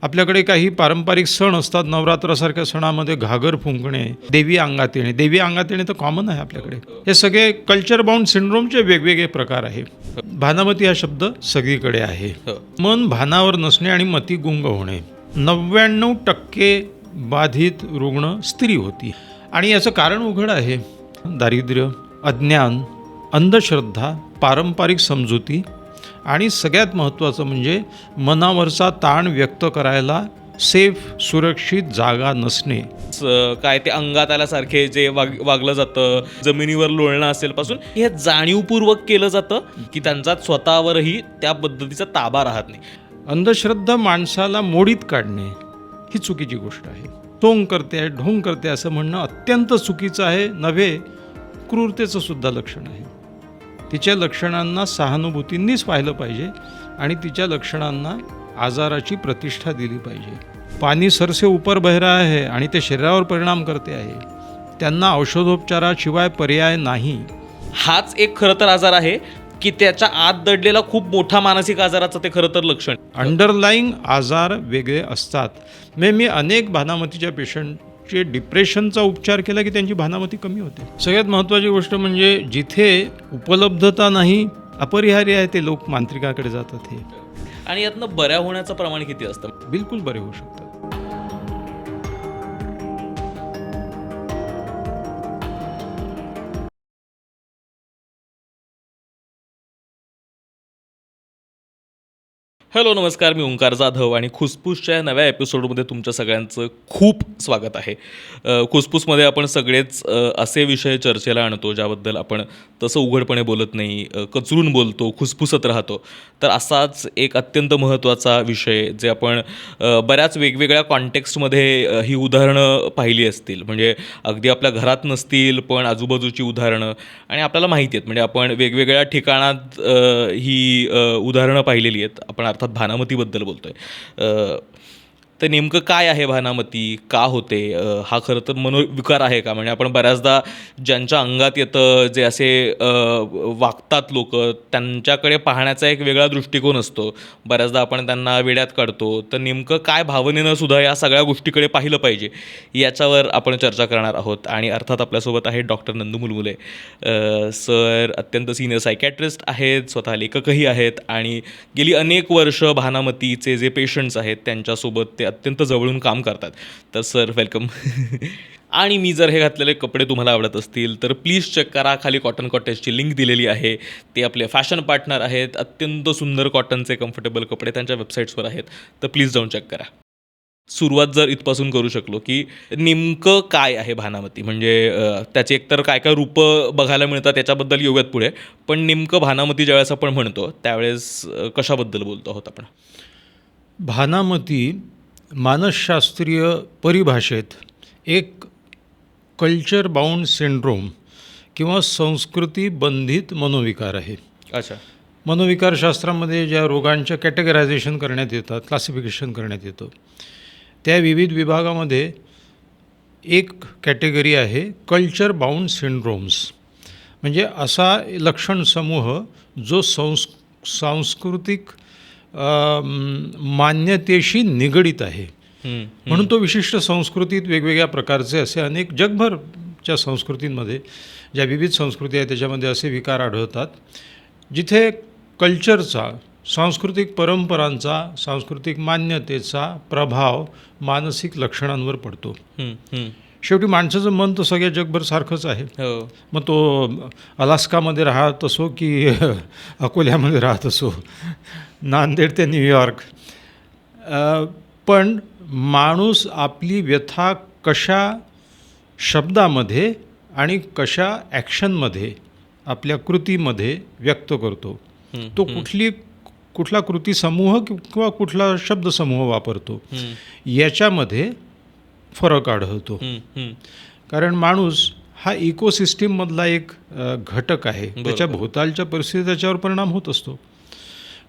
आपल्याकडे काही पारंपरिक सण असतात. नवरात्रासारख्या सणामध्ये घागर फुंकणे, देवी अंगात येणे. देवी अंगात येणे तर कॉमन आहे आपल्याकडे. हे सगळे कल्चर बाउंड सिंड्रोमचे वेगवेगळे प्रकार आहे. भानामती हा शब्द सगळीकडे आहे. मन भानावर नसणे आणि मती गुंग होणे. 99% बाधित रुग्ण स्त्री होती आणि याचं कारण उघड आहे. दारिद्र्य, अज्ञान, अंधश्रद्धा, पारंपरिक समजुती आणि सगळ्यात महत्त्वाचं म्हणजे मनावरचा ताण व्यक्त करायला सेफ सुरक्षित जागा नसणे. काय ते अंगात आल्यासारखे जे वागलं जातं, जमिनीवर लोळणं असेल पासून हे जाणीवपूर्वक केलं जातं की त्यांचा स्वतःवरही त्या पद्धतीचा ताबा राहत नाही. अंधश्रद्धा माणसाला मोडीत काढणे ही चुकीची गोष्ट आहे. टोंग करते, ढोंग करते असं म्हणणं अत्यंत चुकीचं आहे. नव्हे, क्रूरतेचं सुद्धा लक्षण आहे. तिच्या लक्षणांना सहानुभूतींनीच पाहिलं पाहिजे आणि तिच्या लक्षणांना आजाराची प्रतिष्ठा दिली पाहिजे. पाणी सरसे ऊपर बह रहा है आणि ते शरीरावर परिणाम करते आहे. त्यांना औषधोपचाराशिवाय पर्याय नाही. हाच एक खरं तर आजार आहे की त्याच्या आत दडलेला खूप मोठा मानसिक आजाराचं ते खरं तर लक्षण. अंडरलाईंग आजार वेगळे असतात. मी अनेक भानामतीच्या पेशंटचे डिप्रेशनचा उपचार केला की त्यांची भानामती कमी होते. सगळ्यात महत्त्वाची गोष्ट म्हणजे जिथे उपलब्धता नाही, अपरिहार्य आहे, ते लोक मांत्रिकाकडे जातात. हे आणि यातनं बऱ्या होण्याचं प्रमाण किती असतं? बिलकुल बरे होऊ शकतात. हॅलो नमस्कार, मी ओंकार जाधव आणि खुसपूसच्या नव्या एपिसोडमध्ये तुमच्या सगळ्यांचं खूप स्वागत आहे. खुसपूसमध्ये आपण सगळेच असे विषय चर्चेला आणतो ज्याबद्दल आपण तसं उघडपणे बोलत नाही, कचरून बोलतो, खुसफुसत राहतो. तर असाच एक अत्यंत महत्त्वाचा विषय जे आपण बऱ्याच वेगवेगळ्या कॉन्टेक्स्टमध्ये ही उदाहरणं पाहिली असतील, म्हणजे अगदी आपल्या घरात नसतील पण आजूबाजूची उदाहरणं आणि आपल्याला माहिती आहेत. म्हणजे आपण वेगवेगळ्या ठिकाणात ही उदाहरणं पाहिलेली आहेत. आपण अर्थात भानामतीबद्दल बोलतो आहे. तर नेमकं काय आहे भानामती, का होते, हा खरं तर मनोविकार आहे का? म्हणजे आपण बऱ्याचदा ज्यांच्या अंगात येतं, जे असे वागतात लोक, त्यांच्याकडे पाहण्याचा एक वेगळा दृष्टिकोन असतो. बऱ्याचदा आपण त्यांना वेड्यात काढतो. तर नेमकं काय भावनेनं सुद्धा या सगळ्या गोष्टीकडे पाहिलं पाहिजे याच्यावर आपण चर्चा करणार आहोत. आणि अर्थात आपल्यासोबत आहेत डॉक्टर नंदू मुलमुले सर. अत्यंत सिनियर सायकॅट्रिस्ट आहेत, स्वतः लेखकही आहेत आणि गेली अनेक वर्ष भानामतीचे जे पेशंट्स आहेत त्यांच्यासोबत ते अत्यंत जवळून काम करतात. तर सर वेलकम. आणि मी जर हे घातलेले कपडे तुम्हाला आवडत असतील तर प्लीज चेक करा, खाली कॉटन कॉटेजची लिंक दिलेली आहे. ते आपले फॅशन पार्टनर आहेत. अत्यंत सुंदर कॉटनचे कम्फर्टेबल कपडे त्यांच्या वेबसाईट्सवर आहेत, तर प्लीज जाऊन चेक करा. सुरुवात जर इथपासून करू शकलो की नेमकं काय आहे भानामती, म्हणजे त्याची एकतर काय काय रूपं बघायला मिळतात त्याच्याबद्दल येऊयात पुढे. पण नेमकं भानामती ज्यावेळेस आपण म्हणतो त्यावेळेस कशाबद्दल बोलतो आहोत आपण? भानामती मानसशास्त्रीय परिभाषेत एक कल्चर बाउंड सिंड्रोम किंवा संस्कृती बंधित मनोविकार आहे. अच्छा. मनोविकारशास्त्रामध्ये ज्या रोगांच्या कॅटेगरायझेशन करण्यात येतात, क्लासिफिकेशन करण्यात येतं, त्या विविध विभागामध्ये एक कॅटेगरी आहे कल्चर बाउंड सिंड्रोम्स. म्हणजे असा लक्षण समूह जो सांस्कृतिक मान्यतेशी निगडीत आहे. म्हणून तो विशिष्ट संस्कृतीत वेगवेगळ्या प्रकारचे असे अनेक जगभरच्या संस्कृतींमध्ये ज्या विविध संस्कृती आहेत त्याच्यामध्ये असे विकार आढळतात जिथे कल्चरचा, सांस्कृतिक परंपरांचा, सांस्कृतिक मान्यतेचा प्रभाव मानसिक लक्षणांवर पडतो. शेवटी माणसाचं मन तर सगळ्या जगभर सारखंच आहे. मग तो अलास्कामध्ये राहत असो की अकोल्यामध्ये राहत असो, नांदेड ते न्यूयॉर्क, पण माणूस आपली व्यथा कशा शब्दामध्ये आणि कशा ॲक्शनमध्ये, आपल्या कृतीमध्ये व्यक्त करतो, तो कुठला कृती समूह किंवा कुठला शब्दसमूह वापरतो याच्यामध्ये फरक आढळतो. कारण माणूस हा इकोसिस्टीममधला एक घटक आहे. त्याच्या भोवतालच्या परिस्थिती त्याच्यावर परिणाम होत असतो.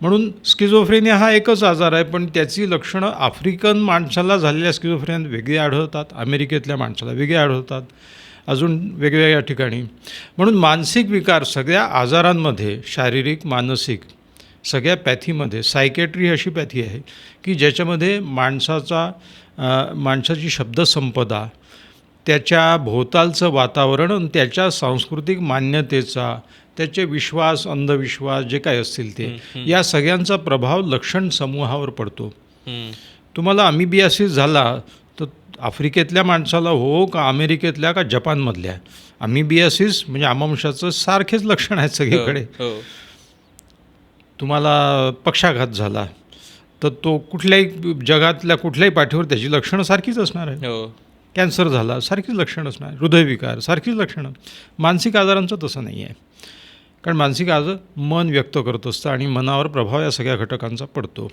म्हणून स्किझोफ्रेनिया हा एकच आजार आहे, पण त्याची लक्षणं आफ्रिकन माणसाला झालेल्या स्किझोफ्रेनियात वेगळी आढळतात, अमेरिकेतल्या माणसाला वेगळी आढळतात, अजून वेगवेगळ्या ठिकाणी. म्हणून मानसिक विकार सगळ्या आजारांमध्ये, शारीरिक, मानसिक, सगळ्या पॅथीमध्ये सायकेट्री अशी पॅथी आहे की ज्याच्यामध्ये माणसाची शब्दसंपदा, त्याच्या भोवतालचं वातावरण आणि त्याच्या सांस्कृतिक मान्यतेचा, त्याचे विश्वास अंधविश्वास जे काही असतील ते या सगळ्यांचा प्रभाव लक्षण समूहावर पडतो. तुम्हाला अमिबियासिस झाला तर आफ्रिकेतल्या माणसाला हो का अमेरिकेतल्या का जपानमधल्या, अमिबियासिस म्हणजे आमांशाचं सारखेच लक्षण आहेत सगळीकडे. तुम्हाला पक्षाघात झाला तर तो कुठल्याही जगातल्या कुठल्याही पाठीवर त्याची लक्षणं सारखीच असणार आहे. कॅन्सर झाला सारखीच लक्षणं असणार, हृदयविकार सारखीच लक्षणं. मानसिक आजारांचं तसं नाही आहे, कारण मानसिक आजार मन व्यक्त करत असतं आणि मनावर प्रभाव या सगळ्या घटकांचा पडतो.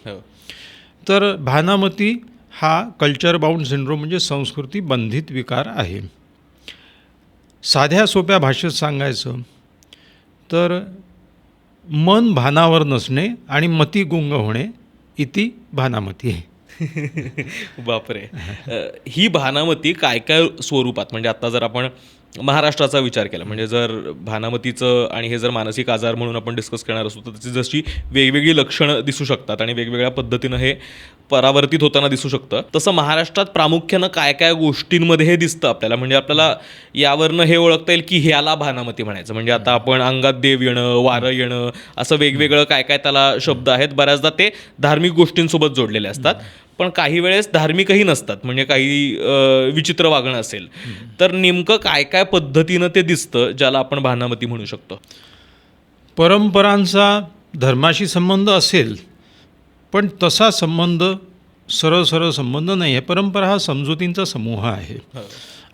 तर भानामती हा कल्चर बाउंड सिंड्रोम म्हणजे संस्कृती बंधित विकार आहे. साध्या सोप्या भाषेत सांगायचं तर मन भानावर नसणे आणि मती गुंग होणे इति भानामती आहे. बापरे. ही भानामती काय काय स्वरूपात, म्हणजे आता जर आपण महाराष्ट्राचा विचार केला, म्हणजे जर भानामतीचं आणि हे जर मानसिक आजार म्हणून आपण डिस्कस करणार असू तर त्याची जशी वेगवेगळी लक्षणं दिसू शकतात आणि वेगवेगळ्या पद्धतीनं हे परावर्तित होताना दिसू शकतं, तसं महाराष्ट्रात प्रामुख्यानं काय काय गोष्टींमध्ये हे दिसतं आपल्याला. म्हणजे आपल्याला यावरनं हे ओळखता येईल की ह्याला भानामती म्हणायचं. म्हणजे आता आपण अंगात देव येणं, वारं येणं, असं वेगवेगळं काय काय त्याला शब्द आहेत. बऱ्याचदा ते धार्मिक गोष्टींसोबत जोडलेले असतात, पण काही वेळेस धार्मिकही नसतात. म्हणजे काही विचित्र वागणं असेल तर नेमकं काय काय पद्धतीनं ते दिसतं ज्याला आपण भानामती म्हणू शकतो. परंपरांचा धर्माशी संबंध असेल, पण तसा संबंध सरळ संबंध नाही आहे. परंपरा हा समजुतींचा समूह आहे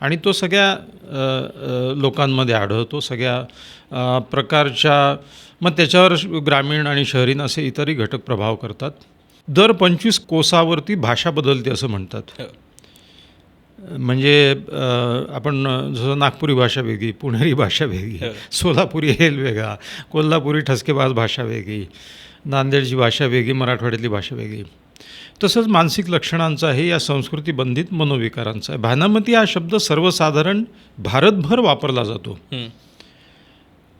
आणि तो सगळ्या लोकांमध्ये आढळतो, सगळ्या प्रकारच्या. मग त्याच्यावर ग्रामीण आणि शहरीन असे इतरही घटक प्रभाव करतात. दर 25 कोसावरती भाषा बदलते असं म्हणतात. म्हणजे आपण जसं नागपुरी भाषा वेगळी, पुणेरी भाषा वेगळी, सोलापुरी हेल वेगळा, कोल्हापुरी ठसकेबाज भाषा वेगळी, नांदेडची भाषा वेगळी, मराठवाड्यातली भाषा वेगळी. तसंच मानसिक लक्षणांचा आहे, या संस्कृतीबंधित मनोविकारांचा आहे. भानामती हा शब्द सर्वसाधारण भारतभर वापरला जातो.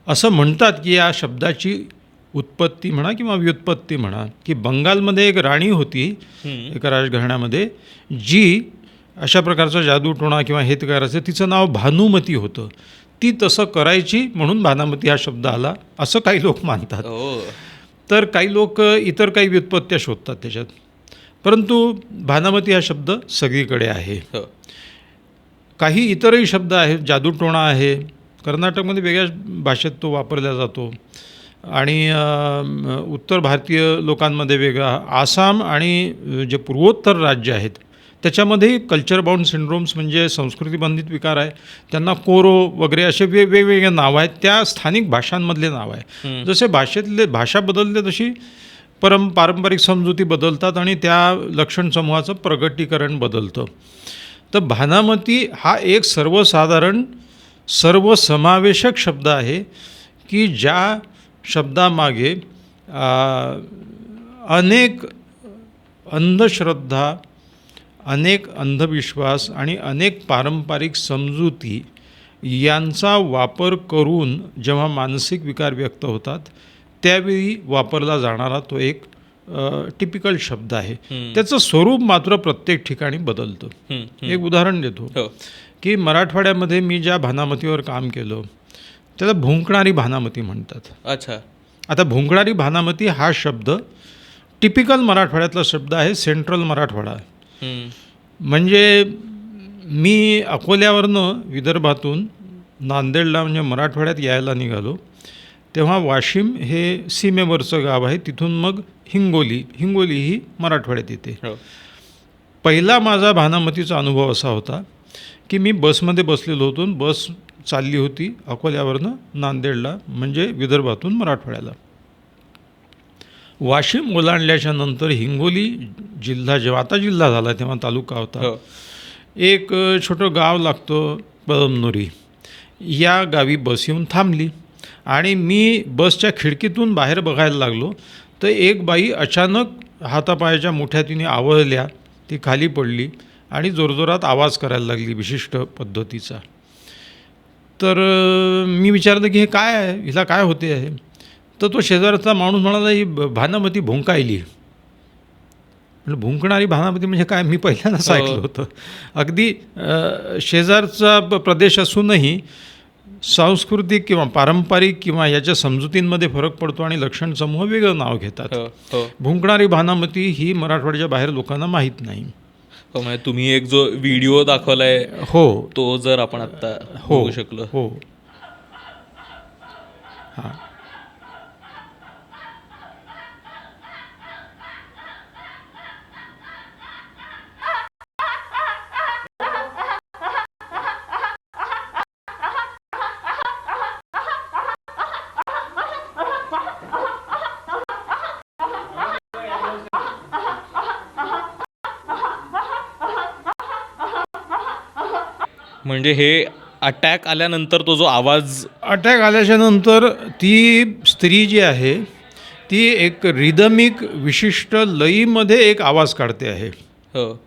असं म्हणतात की या शब्दाची उत्पत्ती म्हणा किंवा व्युत्पत्ती म्हणा की बंगालमध्ये एक राणी होती एका राजघराण्यामध्ये, जी अशा प्रकारचा जादूटोणा किंवा हेत करायचं, तिचं नाव भानुमती होतं. ती तसं करायची म्हणून भानामती हा शब्द आला असं काही लोक मानतात. तर काही लोक इतर काही व्युत्पत्त्या शोधतात त्याच्यात, परंतु भानामती हा शब्द सगळीकडे आहे. काही इतरही शब्द आहेत, जादूटोणा आहे, कर्नाटकमध्ये वेगळ्या भाषेत तो वापरला जातो आणि उत्तर भारतीय लोकांमध्ये वेगळा, आसाम आणि जे पूर्वोत्तर राज्य आहेत त्याच्यामध्ये कल्चर बाउंड सिंड्रोम्स म्हणजे संस्कृतीबंधित विकार आहे. त्यांना कोरो वगैरे असे वेगवेगळे नावं आहेत, त्या स्थानिक भाषांमधले नाव आहे. जसे भाषा बदलते तशी पारंपरिक समजुती बदलतात आणि त्या लक्षण समूहाचं प्रगटीकरण बदलतं. तर भानामती हा एक सर्वसाधारण सर्वसमावेशक शब्द आहे की ज्या शब्दामागे अनेक अंधश्रद्धा, अनेक अंधविश्वास आणि अनेक पारंपरिक समजुती यांचा वापर करून जेव्हा मानसिक विकार व्यक्त होतात त्यावेळी वापरला जाणारा तो एक टिपिकल शब्द आहे. त्याचं स्वरूप मात्र प्रत्येक ठिकाणी बदलतं. एक उदाहरण देतो की मराठवाड्यामध्ये मी ज्या भानामतीवर काम केलं त्याला भुंकणारी भानामती म्हणतात. अच्छा. आता भुंकणारी भानामती हा शब्द टिपिकल मराठवाड्यातला शब्द आहे, सेंट्रल मराठवाडा. म्हणजे मी अकोल्यावरनं विदर्भातून नांदेडला म्हणजे मराठवाड्यात यायला निघालो तेव्हा वाशिम हे सीमेवरचं गाव आहे, तिथून मग हिंगोली ही मराठवाड्यात येते. पहिला माझा भानामतीचा अनुभव असा होता की मी बसमध्ये बसलेलो होतो, बस चालली होती अकोल्यावरनं नांदेडला म्हणजे विदर्भातून मराठवाड्याला. वाशिम ओलांडल्याच्या नंतर हिंगोली जिल्हा, जेव्हा आता जिल्हा झाला तेव्हा तालुका होता, एक छोटं गाव लागतं पदमनोरी. या गावी बस येऊन थांबली आणि मी बसच्या खिडकीतून बाहेर बघायला लागलो तर एक बाई अचानक हातापायाच्या मुठ्या तिने आवळल्या, ती खाली पडली आणि जोरजोरात आवाज करायला लागली विशिष्ट पद्धतीचा. तर मी विचारलं की हे काय आहे, हिला काय होते आहे. तर तो शेजारचा माणूस म्हणाला, ही भानामती भुंकायली. म्हटलं भुंकणारी भानामती म्हणजे काय, मी पहिल्यांदाच ऐकलं होतं. अगदी शेजारचा प्रदेश असूनही सांस्कृतिक किंवा पारंपरिक किंवा याच्या समजुतींमध्ये फरक पडतो आणि लक्षण समूह वेगळं नाव घेतात. भुंकणारी भानामती ही मराठवाड्याच्या बाहेर लोकांना माहीत नाही. म्हणजे तुम्ही एक जो व्हिडिओ दाखवलाय हो, तो जर आपण आता बघू शकलो. हो, हां. म्हणजे हे अटॅक आल्यानंतर तो जो आवाज, अटॅक आल्याच्या नंतर ती स्त्री जी आहे ती एक रिदमिक विशिष्ट लयीमध्ये एक आवाज काढते आहे.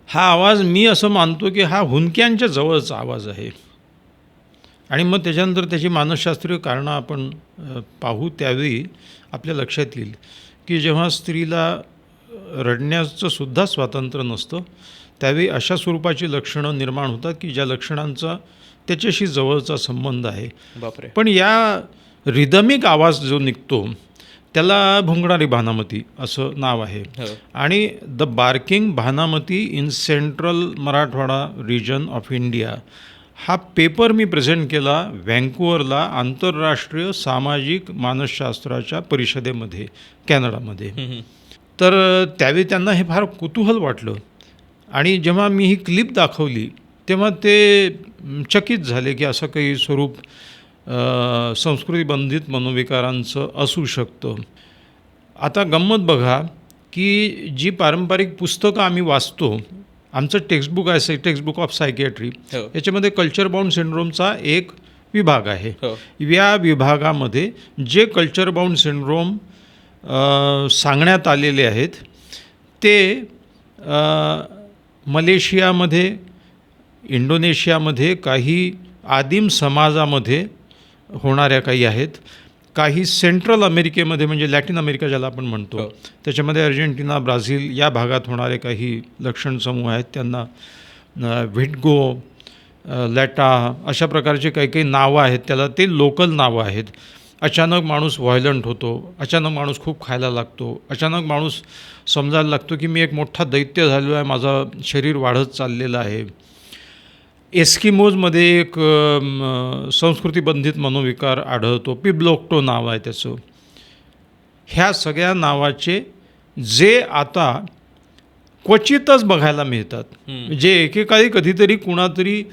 हा आवाज मी असं मानतो की हा हुंदक्यांच्या जवळचा आवाज आहे. आणि मग त्याच्यानंतर त्याची मानसशास्त्रीय कारणं आपण पाहू, त्यावेळी आपल्या लक्षात येईल की जेव्हा स्त्रीला रडण्याचं सुद्धा स्वातंत्र्य नसतं त्यावेळी अशा स्वरूपाची लक्षणं निर्माण होतात की ज्या लक्षणांचा त्याच्याशी जवळचा संबंध आहे. बापरे. पण या रिदमिक आवाज जो निघतो त्याला भुंकणारी भानामती असं नाव आहे. आणि the barking bhanamati in central Marathwada region of India हा पेपर मी प्रेझेंट केला व्हँकुव्हरला आंतरराष्ट्रीय सामाजिक मानसशास्त्राच्या परिषदेमध्ये कॅनडामध्ये. तर त्यावेळी त्यांना हे फार कुतूहल वाटलं आणि जेव्हा मी ही क्लिप दाखवली तेव्हा ते चकित झाले की असं काही स्वरूप संस्कृतीबंधित मनोविकारांचं असू शकतं. आता गंमत बघा की जी पारंपरिक पुस्तकं आम्ही वाचतो, आमचं टेक्स्टबुक आहे टेक्स्टबुक ऑफ सायकियाट्री, याच्यामध्ये कल्चर बाउंड सिंड्रोमचा एक विभाग आहे. या विभागामध्ये जे कल्चर बाउंड सिंड्रोम सांगण्यात आलेले आहेत ते मलेशियामध्ये, इंडोनेशियामध्ये, काही आदिम समाजामध्ये होणाऱ्या काही आहेत, काही सेंट्रल अमेरिकेमध्ये म्हणजे लॅटिन अमेरिका ज्याला आपण म्हणतो त्याच्यामध्ये अर्जेंटिना, ब्राझील या भागात होणारे काही लक्षण समूह आहेत. त्यांना व्हिटगो, लॅटा अशा प्रकारचे काही काही नावं आहेत, त्याला ते लोकल नावं आहेत. अचानक माणूस व्हायलंट होतो, अचानक माणूस खूप खायला लागतो, अचानक माणूस समजायला लागतो की मी एक मोठा दैत्य झालेलो आहे, माझं शरीर वाढत चाललेलं आहे. एस्किमोजमध्ये एक संस्कृतीबंधित मनोविकार आढळतो, पिब्लोक्टो नाव आहे त्याचं. ह्या सगळ्या नावाचे जे आता क्वचितच बघायला मिळतात, जे एकेकाळी कधीतरी कुणातरी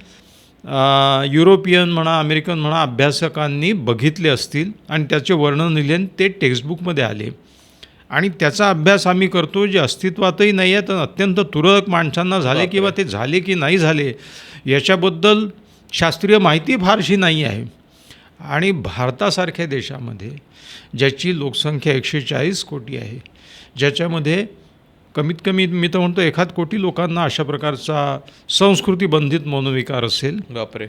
युरोपियन म्हणा, अमेरिकन म्हणा अभ्यासकांनी बघितले असतील आणि त्याचे वर्णन लिहिले ते टेक्स्टबुकमध्ये आले आणि त्याचा अभ्यास आम्ही करतो जे अस्तित्वातही नाही आहे, तर अत्यंत तुरळक माणसांना झाले किंवा ते झाले की नाही झाले याच्याबद्दल शास्त्रीय माहिती फारशी नाही आहे. आणि भारतासारख्या देशामध्ये ज्याची लोकसंख्या 140 कोटी आहे, ज्याच्यामध्ये कमीत कमी मी तर म्हणतो 1 कोटी लोकांना अशा प्रकारचा संस्कृतीबंधित मनोविकार असेल. बापरे.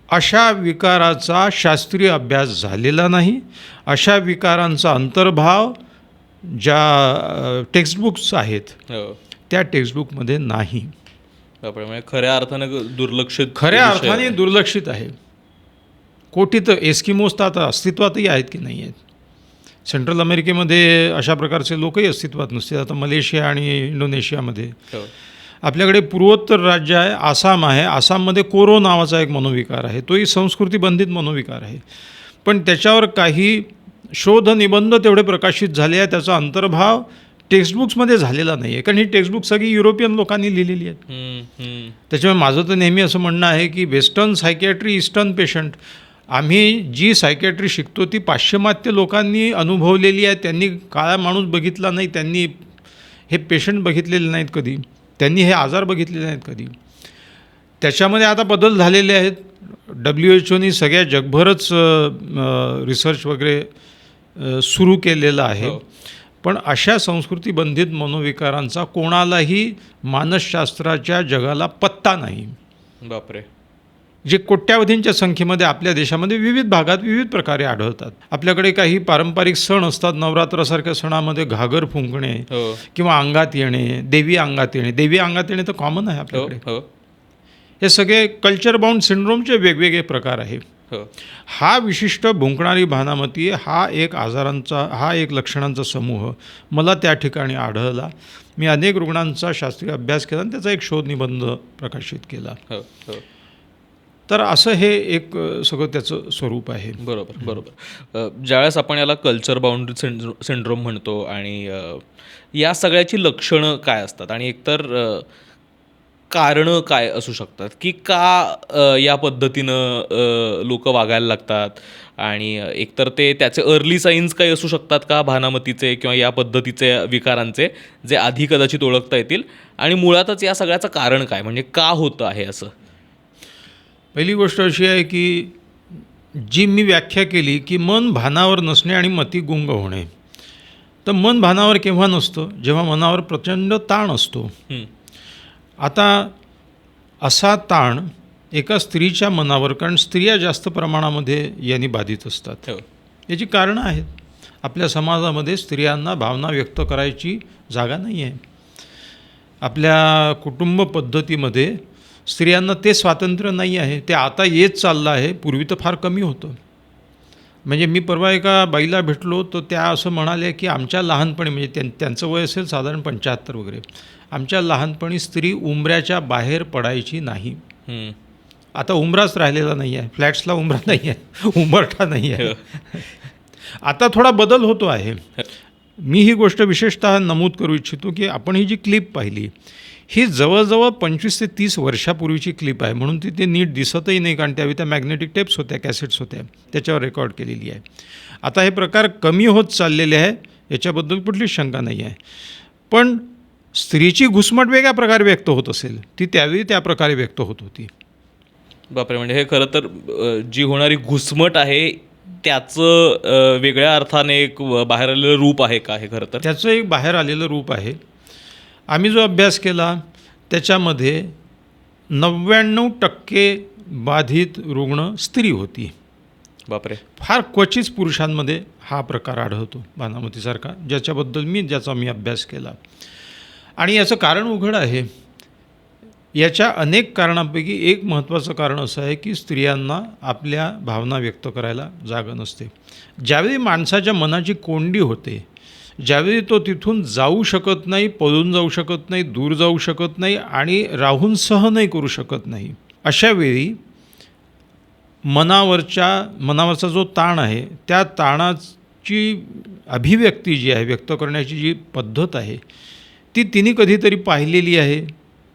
अशा विकाराचा शास्त्रीय अभ्यास झालेला नाही. अशा विकारांचा अंतर्भाव ज्या टेक्स्टबुक्स आहेत त्या टेक्स्टबुकमध्ये नाही. म्हणजे खऱ्या अर्थानं दुर्लक्षित, खऱ्या अर्थाने दुर्लक्षित आहे. कोटी तर एस्किमोस तर आता अस्तित्वातही आहेत की नाही आहेत. सेंट्रल अमेरिकेमध्ये अशा प्रकारचे लोकही अस्तित्वात नसतील. आता मलेशिया आणि इंडोनेशियामध्ये. आपल्याकडे पूर्वोत्तर राज्य आहे, आसाम आहे. आसाममध्ये कोरो नावाचा एक मनोविकार आहे, तोही संस्कृतीबंधित मनोविकार आहे. पण त्याच्यावर काही शोध निबंध तेवढे प्रकाशित झाले आहे, त्याचा अंतर्भाव टेक्स्टबुक्समध्ये झालेला नाही आहे, कारण ही टेक्स्टबुक सगळी युरोपियन लोकांनी लिहिलेली आहेत. त्याच्यामुळे माझं तर नेहमी असं म्हणणं आहे की वेस्टर्न सायकियाट्री, ईस्टर्न पेशंट, आम्ही जी सायकियाट्री शिकतो ती पाश्चिमात्य लोकांनी अनुभवलेली आहे. त्यांनी काळा माणूस बघितला नाही, त्यांनी हे पेशंट बघितलेले नाहीत कधी, त्यांनी हे आजार बघितलेले नाहीत कधी. त्याच्यामध्ये आता बदल झालेले आहेत. WHO सगळ्या जगभरच रिसर्च वगैरे सुरू केलेलं आहे. पण अशा संस्कृतीबंधित मनोविकारांचा कोणालाही मानसशास्त्राच्या जगाला पत्ता नाही. बापरे. जे कोट्यावधींच्या संख्येमध्ये आपल्या देशामध्ये विविध भागात विविध प्रकारे आढळतात. आपल्याकडे काही पारंपरिक सण असतात. नवरात्रासारख्या सणामध्ये घागर फुंकणे हो किंवा अंगात येणे, देवी अंगात येणे. देवी अंगात येणे तर कॉमन आहे हो आपल्याकडे. हो हे सगळे कल्चर बाउंड सिंड्रोमचे वेगवेगळे प्रकार आहे. हो हा विशिष्ट भुंकणारी भानामती हा एक लक्षणांचा समूह मला त्या ठिकाणी आढळला. मी अनेक रुग्णांचा शास्त्रीय अभ्यास केला आणि त्याचा एक शोध निबंध प्रकाशित केला. हो हो तर असं हे एक सगळं त्याचं स्वरूप आहे. बरोबर बरोबर. ज्यावेळेस आपण याला कल्चर बाउंड्री सिंड्रोम म्हणतो आणि या सगळ्याची लक्षणं काय असतात आणि एकतर कारणं काय असू शकतात की का या पद्धतीनं लोक वागायला लागतात आणि एकतर त्याचे अर्ली साईन्स काही असू शकतात का भानामतीचे किंवा या पद्धतीचे विकारांचे जे आधी कदाचित ओळखता येतील आणि मुळातच या सगळ्याचं कारण काय म्हणजे का होतं आहे असं. पहिली गोष्ट अशी आहे की जी मी व्याख्या केली की मन भानावर नसणे आणि मती गुंग होणे. तर मन भानावर केव्हा नसतं? जेव्हा मनावर प्रचंड ताण असतो. आता असा ताण एका स्त्रीच्या मनावर, कारण स्त्रिया जास्त प्रमाणामध्ये यांनी बाधित असतात. याची कारणं आहेत. आपल्या समाजामध्ये स्त्रियांना भावना व्यक्त करायची जागा नाही आहे. आपल्या कुटुंब पद्धतीमध्ये स्त्रियांना ते स्वातंत्र्य नाही आहे. ते आता येत चाललं आहे. पूर्वी तर फार कमी होतं. म्हणजे मी परवा एका बाईला भेटलो तर त्या असं म्हणाले की आमच्या लहानपणी, म्हणजे त्यांचं वय असेल साधारण 75 वगैरे, आमच्या लहानपणी स्त्री उंबऱ्याच्या बाहेर पडायची नाही. आता उंबराच राहिलेला नाही आहे. फ्लॅट्सला उंबरा नाही आहे, उंबरठा नाही आहे. आता थोडा बदल होतो आहे. मी ही गोष्ट विशेषतः नमूद करू इच्छितो की आपण ही जी क्लिप पाहिली ही जवळजवळ 25 ते 30 वर्षापूर्वीची क्लिप आहे. म्हणून ती ते नीट दिसतही नाही, कारण त्यावेळी त्या मॅग्नेटिक टेप्स होत्या, कॅसेट्स होत्या, त्याच्यावर रेकॉर्ड केलेली आहे. आता हे प्रकार कमी होत चाललेले आहे, याच्याबद्दल कुठलीच शंका नाही आहे. पण स्त्रीची घुसमट वेगळ्या प्रकारे व्यक्त होत असेल, ती त्यावेळी त्या प्रकारे व्यक्त होत होती. बापरे. म्हणजे हे खरं तर जी होणारी घुसमट आहे त्याचं वेगळ्या अर्थाने एक बाहेर आलेलं रूप आहे का? हे खरं तर त्याचं एक बाहेर आलेलं रूप आहे. आम्ही जो अभ्यास केला त्याच्यामध्ये 99% बाधित रुग्ण स्त्री होती. बापरे. फार क्वचित पुरुषांमध्ये हा प्रकार आढळतो भानामतीसारखा, ज्याचा मी अभ्यास केला. आणि याचं कारण उघड आहे. याच्या अनेक कारणांपैकी एक महत्त्वाचं कारण असं आहे की स्त्रियांना आपल्या भावना व्यक्त करायला जागा नसते. ज्यावेळी माणसाच्या मनाची कोंडी होते, ज्यावेळी तो तिथून जाऊ शकत नाही, पळून जाऊ शकत नाही, दूर जाऊ शकत नाही आणि राहून सहनही करू शकत नाही, अशा वेळी मनावरचा जो ताण आहे त्या ताणाची अभिव्यक्ती जी आहे, व्यक्त करण्याची जी पद्धत आहे, ती तिने कधीतरी पाहिलेली आहे,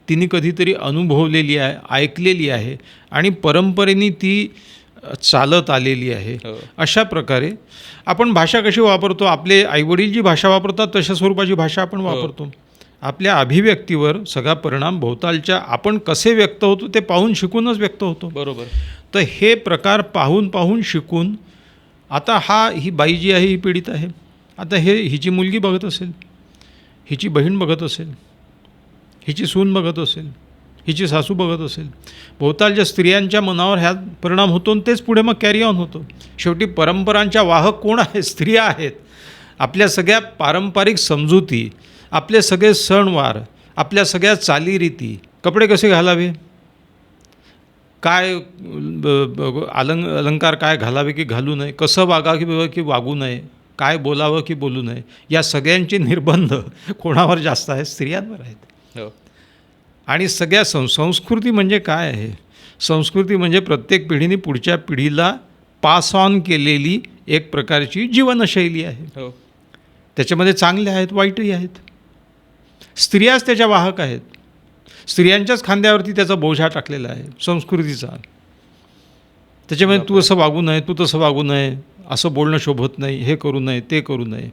तिने कधीतरी अनुभवलेली आहे, ऐकलेली आहे आणि परंपरेने ती चालत आलेली आहे. अशा प्रकारे आपण भाषा कशी वापरतो, आपले आईवडील जी भाषा वापरतात तशा स्वरूपाची भाषा आपण वापरतो. आपल्या अभिव्यक्तीवर सगळा परिणाम भोवतालच्या आपण कसे व्यक्त होतो ते पाहून शिकूनच व्यक्त होतो. बरोबर. तर हे प्रकार पाहून शिकून आता ही बाई जी आहे ही पीडित आहे. आता हिची मुलगी बघत असेल, हिची बहीण बघत असेल, हिची सून बघत असेल, हिची सासू बघत असेल, भोवतालच्या स्त्रियांच्या मनावर ह्या परिणाम होतो आणि तेच पुढे मग कॅरी ऑन होतो. शेवटी परंपरांच्या वाहक कोण आहेत? स्त्रिया आहेत. आपल्या सगळ्या पारंपरिक समजुती, आपले सगळे सणवार, आपल्या सगळ्या चालीरीती, कपडे कसे घालावे, काय अलंकार काय घालावे की घालू नये, कसं वागावे की वागू नये, काय बोलावं की बोलू नये, या सगळ्यांचे निर्बंध कोणावर जास्त आहेत? स्त्रियांवर आहेत. आणि सगळ्या संस्कृती म्हणजे काय आहे? संस्कृती म्हणजे प्रत्येक पिढीने पुढच्या पिढीला पास ऑन केलेली एक प्रकारची जीवनशैली आहे. त्याच्यामध्ये चांगले आहेत, वाईटही आहेत. स्त्रियाच त्याच्या वाहक आहेत. स्त्रियांच्याच खांद्यावरती त्याचा बोजा टाकलेला आहे संस्कृतीचा. त्याच्यामध्ये तू असं वागू नये, तू तसं वागू नये, असं बोलणं शोभत नाही, हे करू नये, ते करू नये,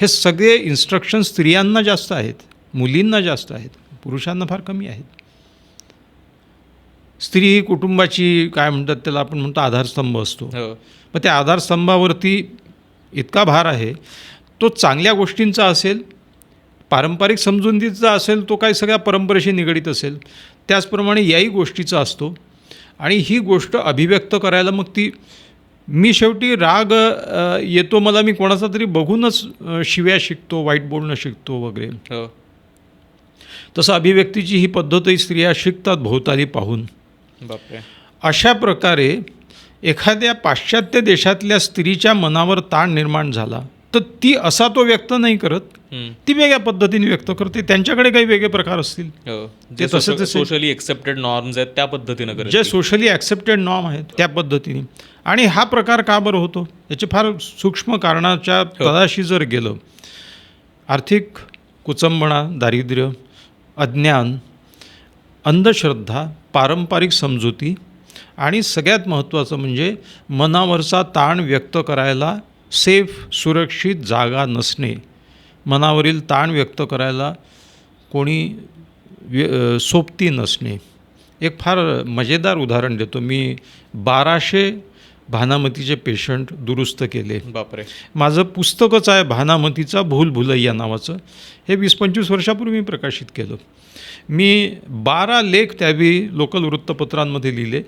हे सगळे इन्स्ट्रक्शन स्त्रियांना जास्त आहेत, मुलींना जास्त आहेत, पुरुषांना फार कमी आहेत. स्त्री ही कुटुंबाची काय म्हणतात त्याला, आपण म्हणतो आधारस्तंभ असतो. मग त्या आधारस्तंभावरती इतका भार आहे, तो चांगल्या गोष्टींचा असेल, पारंपरिक समजुतीचा असेल, तो काही सगळ्या परंपरेशी निगडीत असेल, त्याचप्रमाणे याही गोष्टीचा असतो. आणि ही गोष्ट अभिव्यक्त करायला मग ती मी शेवटी राग येतो मला, मी कोणाचा तरी बघूनच शिव्या शिकतो, वाईट बोलणं शिकतो वगैरे. हो. तसं अभिव्यक्तीची ही पद्धतही स्त्रिया शिकतात भोवताली पाहून. बापरे. अशा प्रकारे एखाद्या पाश्चात्य देशातल्या स्त्रीच्या मनावर ताण निर्माण झाला तर ती असा तो व्यक्त नाही करत, ती वेगळ्या पद्धतीने व्यक्त करते. त्यांच्याकडे काही वेगळे प्रकार असतील, जे सोशली एक्सेप्टेड नॉर्म्स आहेत त्या पद्धतीनं करते, जे सोशली ॲक्सेप्टेड नॉर्म आहेत त्या पद्धतीने. आणि हा प्रकार का बरं होतो याचे फार सूक्ष्म कारणाच्या तळाशी जर गेलं, आर्थिक कुचंबणा, दारिद्र्य, अज्ञान, अंधश्रद्धा, पारंपरिक समजुती आणि सगळ्यात महत्त्वाचं म्हणजे मनावरचा ताण व्यक्त करायला सेफ, सुरक्षित जागा नसणे, मनावरील ताण व्यक्त करायला कोणी सोबती नसणे. एक फार मजेदार उदाहरण देतो मी. 1200 भानामतीचे पेशंट दुरुस्त केले. बापरे. माझं पुस्तकच आहे भानामतीचा भूल भुलैया नावाचं. हे 20-25 वर्षापूर्वी मी प्रकाशित केलं. मी 12 लेख त्यावेळी लोकल वृत्तपत्रांमध्ये लिहिले.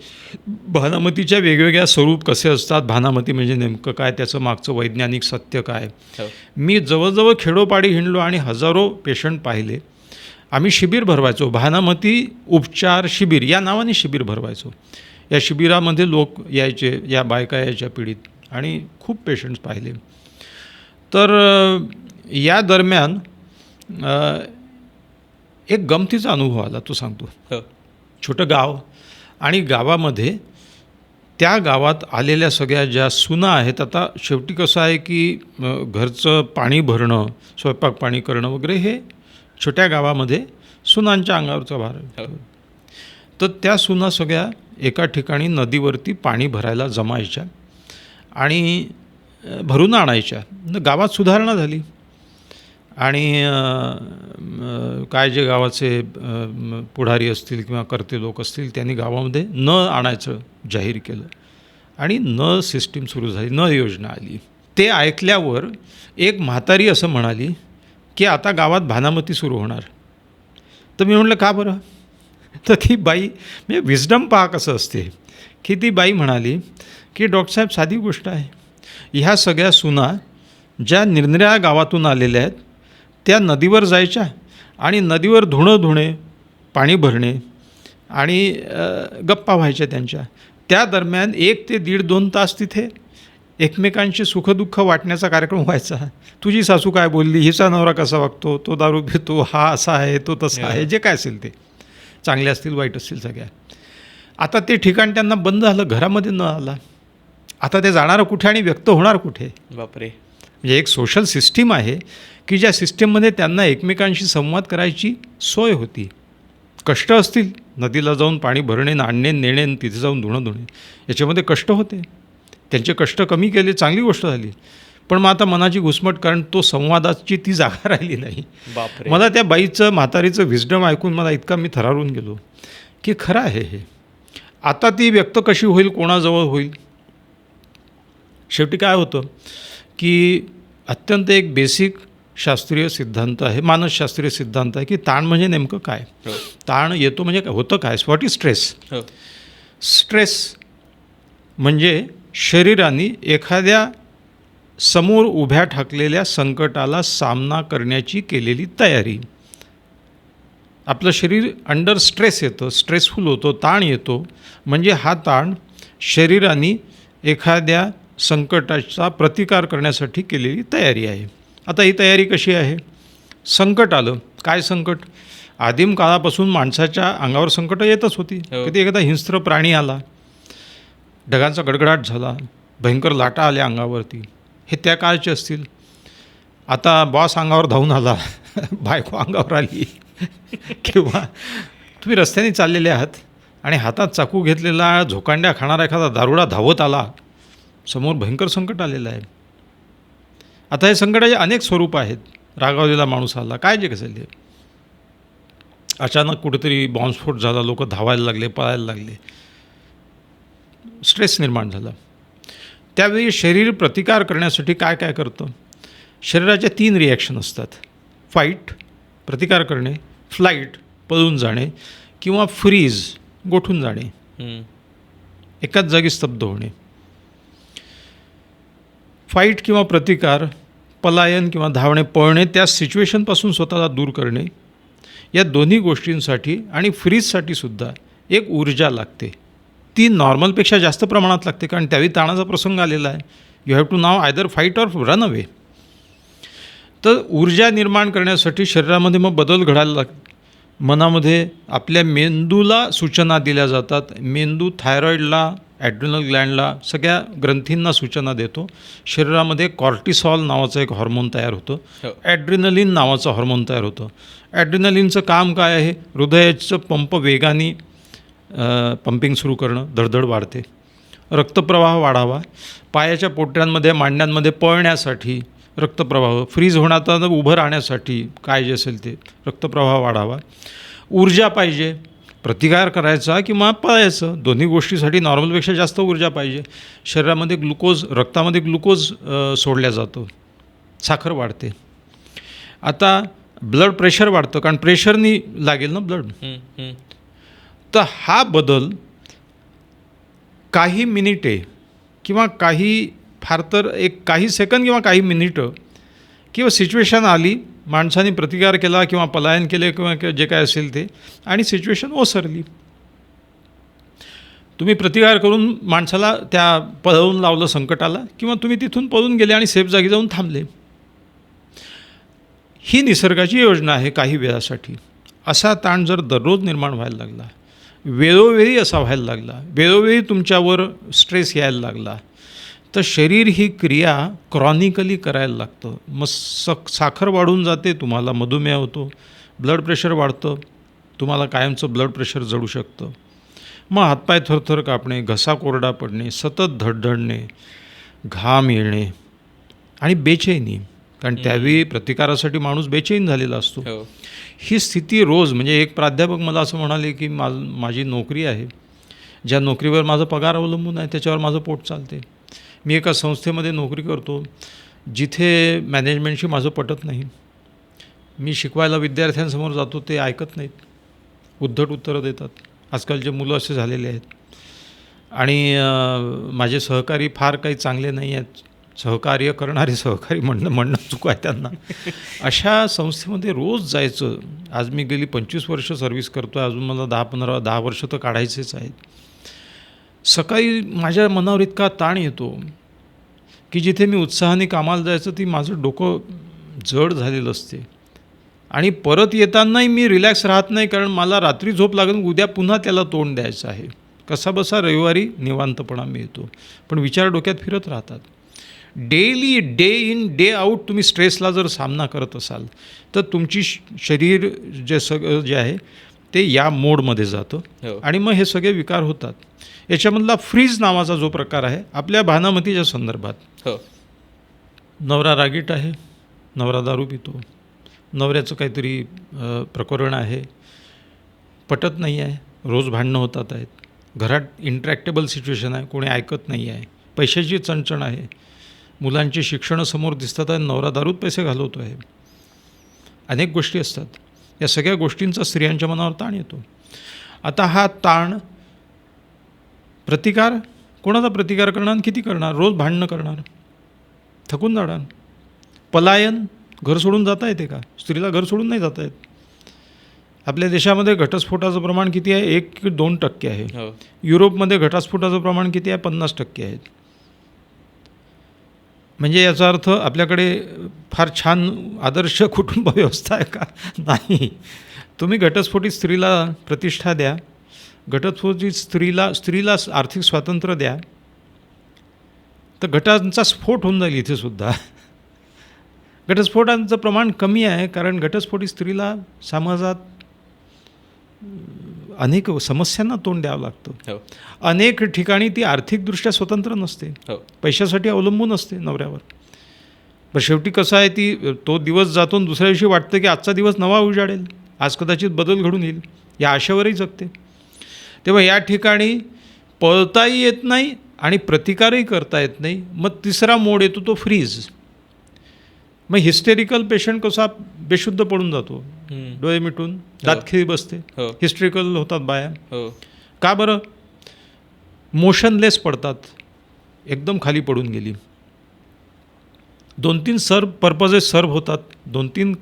भानामतीच्या वेगवेगळ्या स्वरूप कसे असतात, भानामती म्हणजे नेमकं काय, त्याचं मागचं वैज्ञानिक सत्य काय. मी जवळजवळ खेडोपाडी हिंडलो आणि हजारो पेशंट पाहिले. आम्ही शिबिर भरवायचो, भानामती उपचार शिबिर या नावाने शिबिर भरवायचो. या शिबिरामध्ये लोक यायचे, या बायका यायच्या पीडित, आणि खूप पेशंट्स पाहिले. तर या दरम्यान एक गमतीचा अनुभव आला, तो सांगतो. छोटं गाव, आणि गावामध्ये त्या गावात आलेल्या सगळ्या ज्या सुना आहेत, आता शेवटी कसं आहे की घरचं पाणी भरणं, स्वयंपाक पाणी करणं वगैरे हे छोट्या गावामध्ये सुनांच्या अंगावरचा भार आहे. तर त्या सुना सगळ्या एका ठिकाणी नदीवरती पाणी भरायला जमायच्या आणि भरून आणायच्या. गावात सुधारणा झाली आणि काय जे गावाचे पुढारी असतील किंवा कर्ते लोक असतील त्यांनी गावामध्ये नळ आणायचं जाहीर केलं आणि नळ सिस्टीम सुरू झाली, नळ योजना आली. ते ऐकल्यावर एक म्हातारी असं म्हणाली की आता गावात भानामती सुरू होणार. तर मी म्हटलं का बरं? तर ती बाई, म्हणजे विजडम पहा कसं असते, की ती बाई म्हणाली की डॉक्टरसाहेब साधी गोष्ट आहे, ह्या सगळ्या सुना ज्या निरनिराळ्या गावातून आलेल्या आहेत त्या नदीवर जायच्या आणि नदीवर धुणे, पाणी भरणे आणि गप्पा व्हायच्या त्यांच्या. त्या दरम्यान 1 ते 1.5-2 तास तिथे एकमेकांशी सुखदुःख वाटण्याचा कार्यक्रम व्हायचा. तुझी सासू काय बोलली, हिचा नवरा कसा वागतो, तो दारू पितो, हा असा आहे, तो तसा आहे, जे काय असेल ते, चांगले असतील वाईट असतील सगळ्या. आता ते ठिकाण त्यांना बंद झालं, घरामध्ये न आला. आता ते जाणारं कुठे आणि व्यक्त होणार कुठे? बापरे. म्हणजे एक सोशल सिस्टीम आहे की ज्या सिस्टीममध्ये त्यांना एकमेकांशी संवाद करायची सोय होती. कष्ट असतील, नदीला जाऊन पाणी भरणे, आणणे, नेणे, तिथे जाऊन धुणे, याच्यामध्ये कष्ट होते. त्यांचे कष्ट कमी केले, चांगली गोष्ट झाली. पण मग आता मनाची घुसमट, कारण तो संवादाची ती जागा राहिली नाही. बापरे. मला त्या बाईचं, म्हातारीचं विजडम ऐकून मला इतका मी थरारून गेलो की खरं आहे हे. आता ती व्यक्त कशी होईल, कोणाजवळ होईल? शेवटी काय होतं की अत्यंत एक बेसिक शास्त्रीय सिद्धांत आहे, मानसशास्त्रीय सिद्धांत आहे की ताण म्हणजे नेमकं काय. ताण येतो म्हणजे काय होतं, काय, व्हॉट इज स्ट्रेस. स्ट्रेस म्हणजे शरीराने एखाद्या समोर उभ्या ठाकलेल्या संकटाला सामना करण्याची केलेली तयारी. आपलं शरीर अंडर स्ट्रेस येतं, स्ट्रेसफुल होतो, ताण येतो, म्हणजे हा ताण शरीराने एखाद्या संकटाचा प्रतिकार करण्यासाठी केलेली तयारी आहे. आता ही तयारी कशी आहे? संकट आलं, काय संकट? आदिम काळापासून माणसाच्या अंगावर संकट येतच होती. कधी एखादा हिंस्त्र प्राणी आला, ढगांचा गडगडाट झाला, भयंकर लाटा आल्या अंगावरती, हे त्या काळचे असतील. आता बॉस अंगावर धावून आला, बायको अंगावर आली, किंवा तुम्ही रस्त्याने चाललेले आहात आणि हातात चाकू घेतलेला झोकांड्या खाणारा एखादा दारुडा धावत आला, समोर भयंकर संकट आलेलं आहे. आता हे संकटाचे अनेक स्वरूप आहेत. रागावलेला माणूस आला, काय जे कसं आहे, अचानक कुठेतरी बॉम्बस्फोट झाला, लोक धावायला लागले, पळायला लागले, स्ट्रेस निर्माण झाला. त्यावेळी शरीर प्रतिकार करण्यासाठी काय काय करतं? शरीराच्या 3 रिॲक्शन असतात: फाईट, प्रतिकार करणे; फ्लाईट, पळून जाणे; किंवा फ्रीज, गोठून जाणे. एकाच जागी स्तब्ध होणे. फाईट किंवा प्रतिकार, पलायन किंवा धावणे, पळणे, त्या सिच्युएशनपासून स्वतःला दूर करणे, या दोन्ही गोष्टींसाठी आणि फ्रीजसाठी सुद्धा एक ऊर्जा लागते. ती नॉर्मलपेक्षा जास्त प्रमाणात लागते, कारण त्यावेळी ताणाचा प्रसंग आलेला आहे. You have to now either fight or run away. तर ऊर्जा निर्माण करण्यासाठी शरीरामध्ये मग बदल घडायला लागतात. मनामध्ये आपल्या मेंदूला सूचना दिल्या जातात. मेंदू थायरॉईडला, ॲड्रिनल ग्लँडला, सगळ्या ग्रंथींना सूचना देतो. शरीरामध्ये कॉर्टिसॉल नावाचं एक हॉर्मोन तयार होतं. ॲड्रिनलिन नावाचं हॉर्मोन तयार होतं. ॲड्रिनलिनचं काम काय आहे? हृदयाचं पंप वेगाने पंपिंग सुरू करणं, धडधड वाढते, रक्तप्रवाह वाढावा, पायाच्या पोटऱ्यांमध्ये, मांड्यांमध्ये पळण्यासाठी रक्तप्रवाह, फ्रीज होण्याचा उभं राहण्यासाठी काय जे असेल ते रक्तप्रवाह वाढावा, ऊर्जा पाहिजे, प्रतिकार करायचा किंवा पळायचं, दोन्ही गोष्टीसाठी नॉर्मलपेक्षा जास्त ऊर्जा पाहिजे. शरीरामध्ये ग्लुकोज, रक्तामध्ये ग्लुकोज सोडल्या जातो, साखर वाढते. आता ब्लड प्रेशर वाढतं, कारण प्रेशरनी लागेल ना ब्लड. तर हा बदल काही मिनिटे किंवा काही, फार तर एक काही सेकंद किंवा काही मिनिटं किंवा सिच्युएशन आली, माणसाने प्रतिकार केला किंवा पलायन केले किंवा जे काय असेल ते, आणि सिच्युएशन ओसरली. तुम्ही प्रतिकार करून माणसाला त्या पळवून लावलं संकटाला, किंवा तुम्ही तिथून पळून गेले आणि सेफ जागी जाऊन थांबले. ही निसर्गाची योजना आहे काही वेळासाठी. असा ताण जर दररोज निर्माण व्हायला लागला, वेळोवेळी असा व्हायला लागला, वेळोवेळी तुमच्यावर स्ट्रेस यायला लागला, तर शरीर ही क्रिया क्रॉनिकली करायला लागतं. मग साखर वाढून जाते, तुम्हाला मधुमेह होतो, ब्लड प्रेशर वाढतं, तुम्हाला कायमचं ब्लड प्रेशर जडू शकतं. मग हातपाय थरथर कापणे, घसा कोरडा पडणे, सतत धडधडणे, घाम येणे आणि बेचैनी, कारण त्यावेळी प्रतिकारासाठी माणूस बेचैन झालेला असतो. ही स्थिती रोज, म्हणजे एक प्राध्यापक मला असं म्हणाले की माझी नोकरी आहे, ज्या नोकरीवर माझा पगार अवलंबून आहे, त्याच्यावर माझं पोट चालते. मी एका संस्थेमध्ये नोकरी करतो जिथे मॅनेजमेंटशी माझं पटत नाही. मी शिकवायला विद्यार्थ्यांसमोर जातो, ते ऐकत नाहीत, उद्धट उत्तरं देतात. आजकालचे मुलं असे झालेले आहेत. आणि माझे सहकारी फार काही चांगले नाही आहेत, सहकार्य करणारे सहकारी म्हणणं चुक आहे त्यांना. अशा संस्थेमध्ये रोज जायचं. आज मी गेली 25 वर्ष सर्व्हिस करतो आहे, अजून मला 10 वर्ष तर काढायचेच आहेत. सकाळी माझ्या मनावर इतका ताण येतो की जिथे मी उत्साहाने कामाला जायचं, ती माझं डोकं जड झालेलं असते. आणि परत येतानाही मी रिलॅक्स राहत नाही, कारण मला रात्री झोप लागून उद्या पुन्हा त्याला तोंड द्यायचं आहे. कसा बसा रविवारी निवांतपणा मिळतो, पण विचार डोक्यात फिरत राहतात. Daily, day in day out तुम्ही स्ट्रेसला जर सामना करत असाल, तर तुमची शरीर जे आहे ते या मोडमध्ये जातं आणि मग हे सगळे विकार होतात. याच्यामधला फ्रीज नावाचा जो प्रकार आहे आपल्या भानामतीच्या संदर्भात, नवरा रागीट आहे, नवरा दारू पितो, नवऱ्याचं काहीतरी प्रकरण आहे, पटत नाही आहे, रोज भांडणं होतात आहेत, घरात इंट्रॅक्टेबल सिच्युएशन आहे, कोणी ऐकत नाही आहे, पैशाची चणचण आहे, मुलांची शिक्षणं समोर दिसतात आहे, नवरा दारूत पैसे घालवतो आहे, अनेक गोष्टी असतात. या सगळ्या गोष्टींचा स्त्रियांच्या मनावर ताण येतो. आता हा ताण, प्रतिकार, कोणाचा प्रतिकार करणार, किती करणार, रोज भांडणं करणार, थकून जाणार. पलायन, घर सोडून जाता येते का? स्त्रीला घर सोडून नाही जाता येत. आपल्या देशामध्ये घटस्फोटाचं प्रमाण किती आहे? 1-2% आहे. युरोपमध्ये घटस्फोटाचं प्रमाण किती आहे? 50% आहे. म्हणजे याचा अर्थ आपल्याकडे फार छान आदर्श कुटुंब व्यवस्था आहे का? नाही. तुम्ही घटस्फोटित स्त्रीला प्रतिष्ठा द्या, घटस्फोटित स्त्रीला आर्थिक स्वातंत्र्य द्या, तर घटांचा स्फोट होऊन जाईल इथे सुद्धा. घटस्फोटांचं प्रमाण कमी आहे, कारण घटस्फोटित स्त्रीला समाजात अनेक समस्यांना तोंड द्यावं लागतं. अनेक ठिकाणी ती आर्थिकदृष्ट्या स्वतंत्र नसते, पैशासाठी अवलंबून असते नवऱ्यावर. पण शेवटी कसं आहे, तो दिवस जातो आणि दुसऱ्या दिवशी वाटतं की आजचा दिवस नवा उजाडेल, आज कदाचित बदल घडून येईल, या आशेवरही जगते. तेव्हा या ठिकाणी पळताही येत नाही आणि प्रतिकारही करता येत नाही. मग तिसरा मोड येतो तो फ्रीज. मग हिस्टेरिकल पेशंट कसा बेशुद्ध पडून जातो, डोळे मिटून दातखिळी बसते, हिस्टेरिकल होतात बाया. का बरं? मोशनलेस पडतात, एकदम खाली पडून गेली. 2-3 पर्पजेस सर्व होतात, 2-3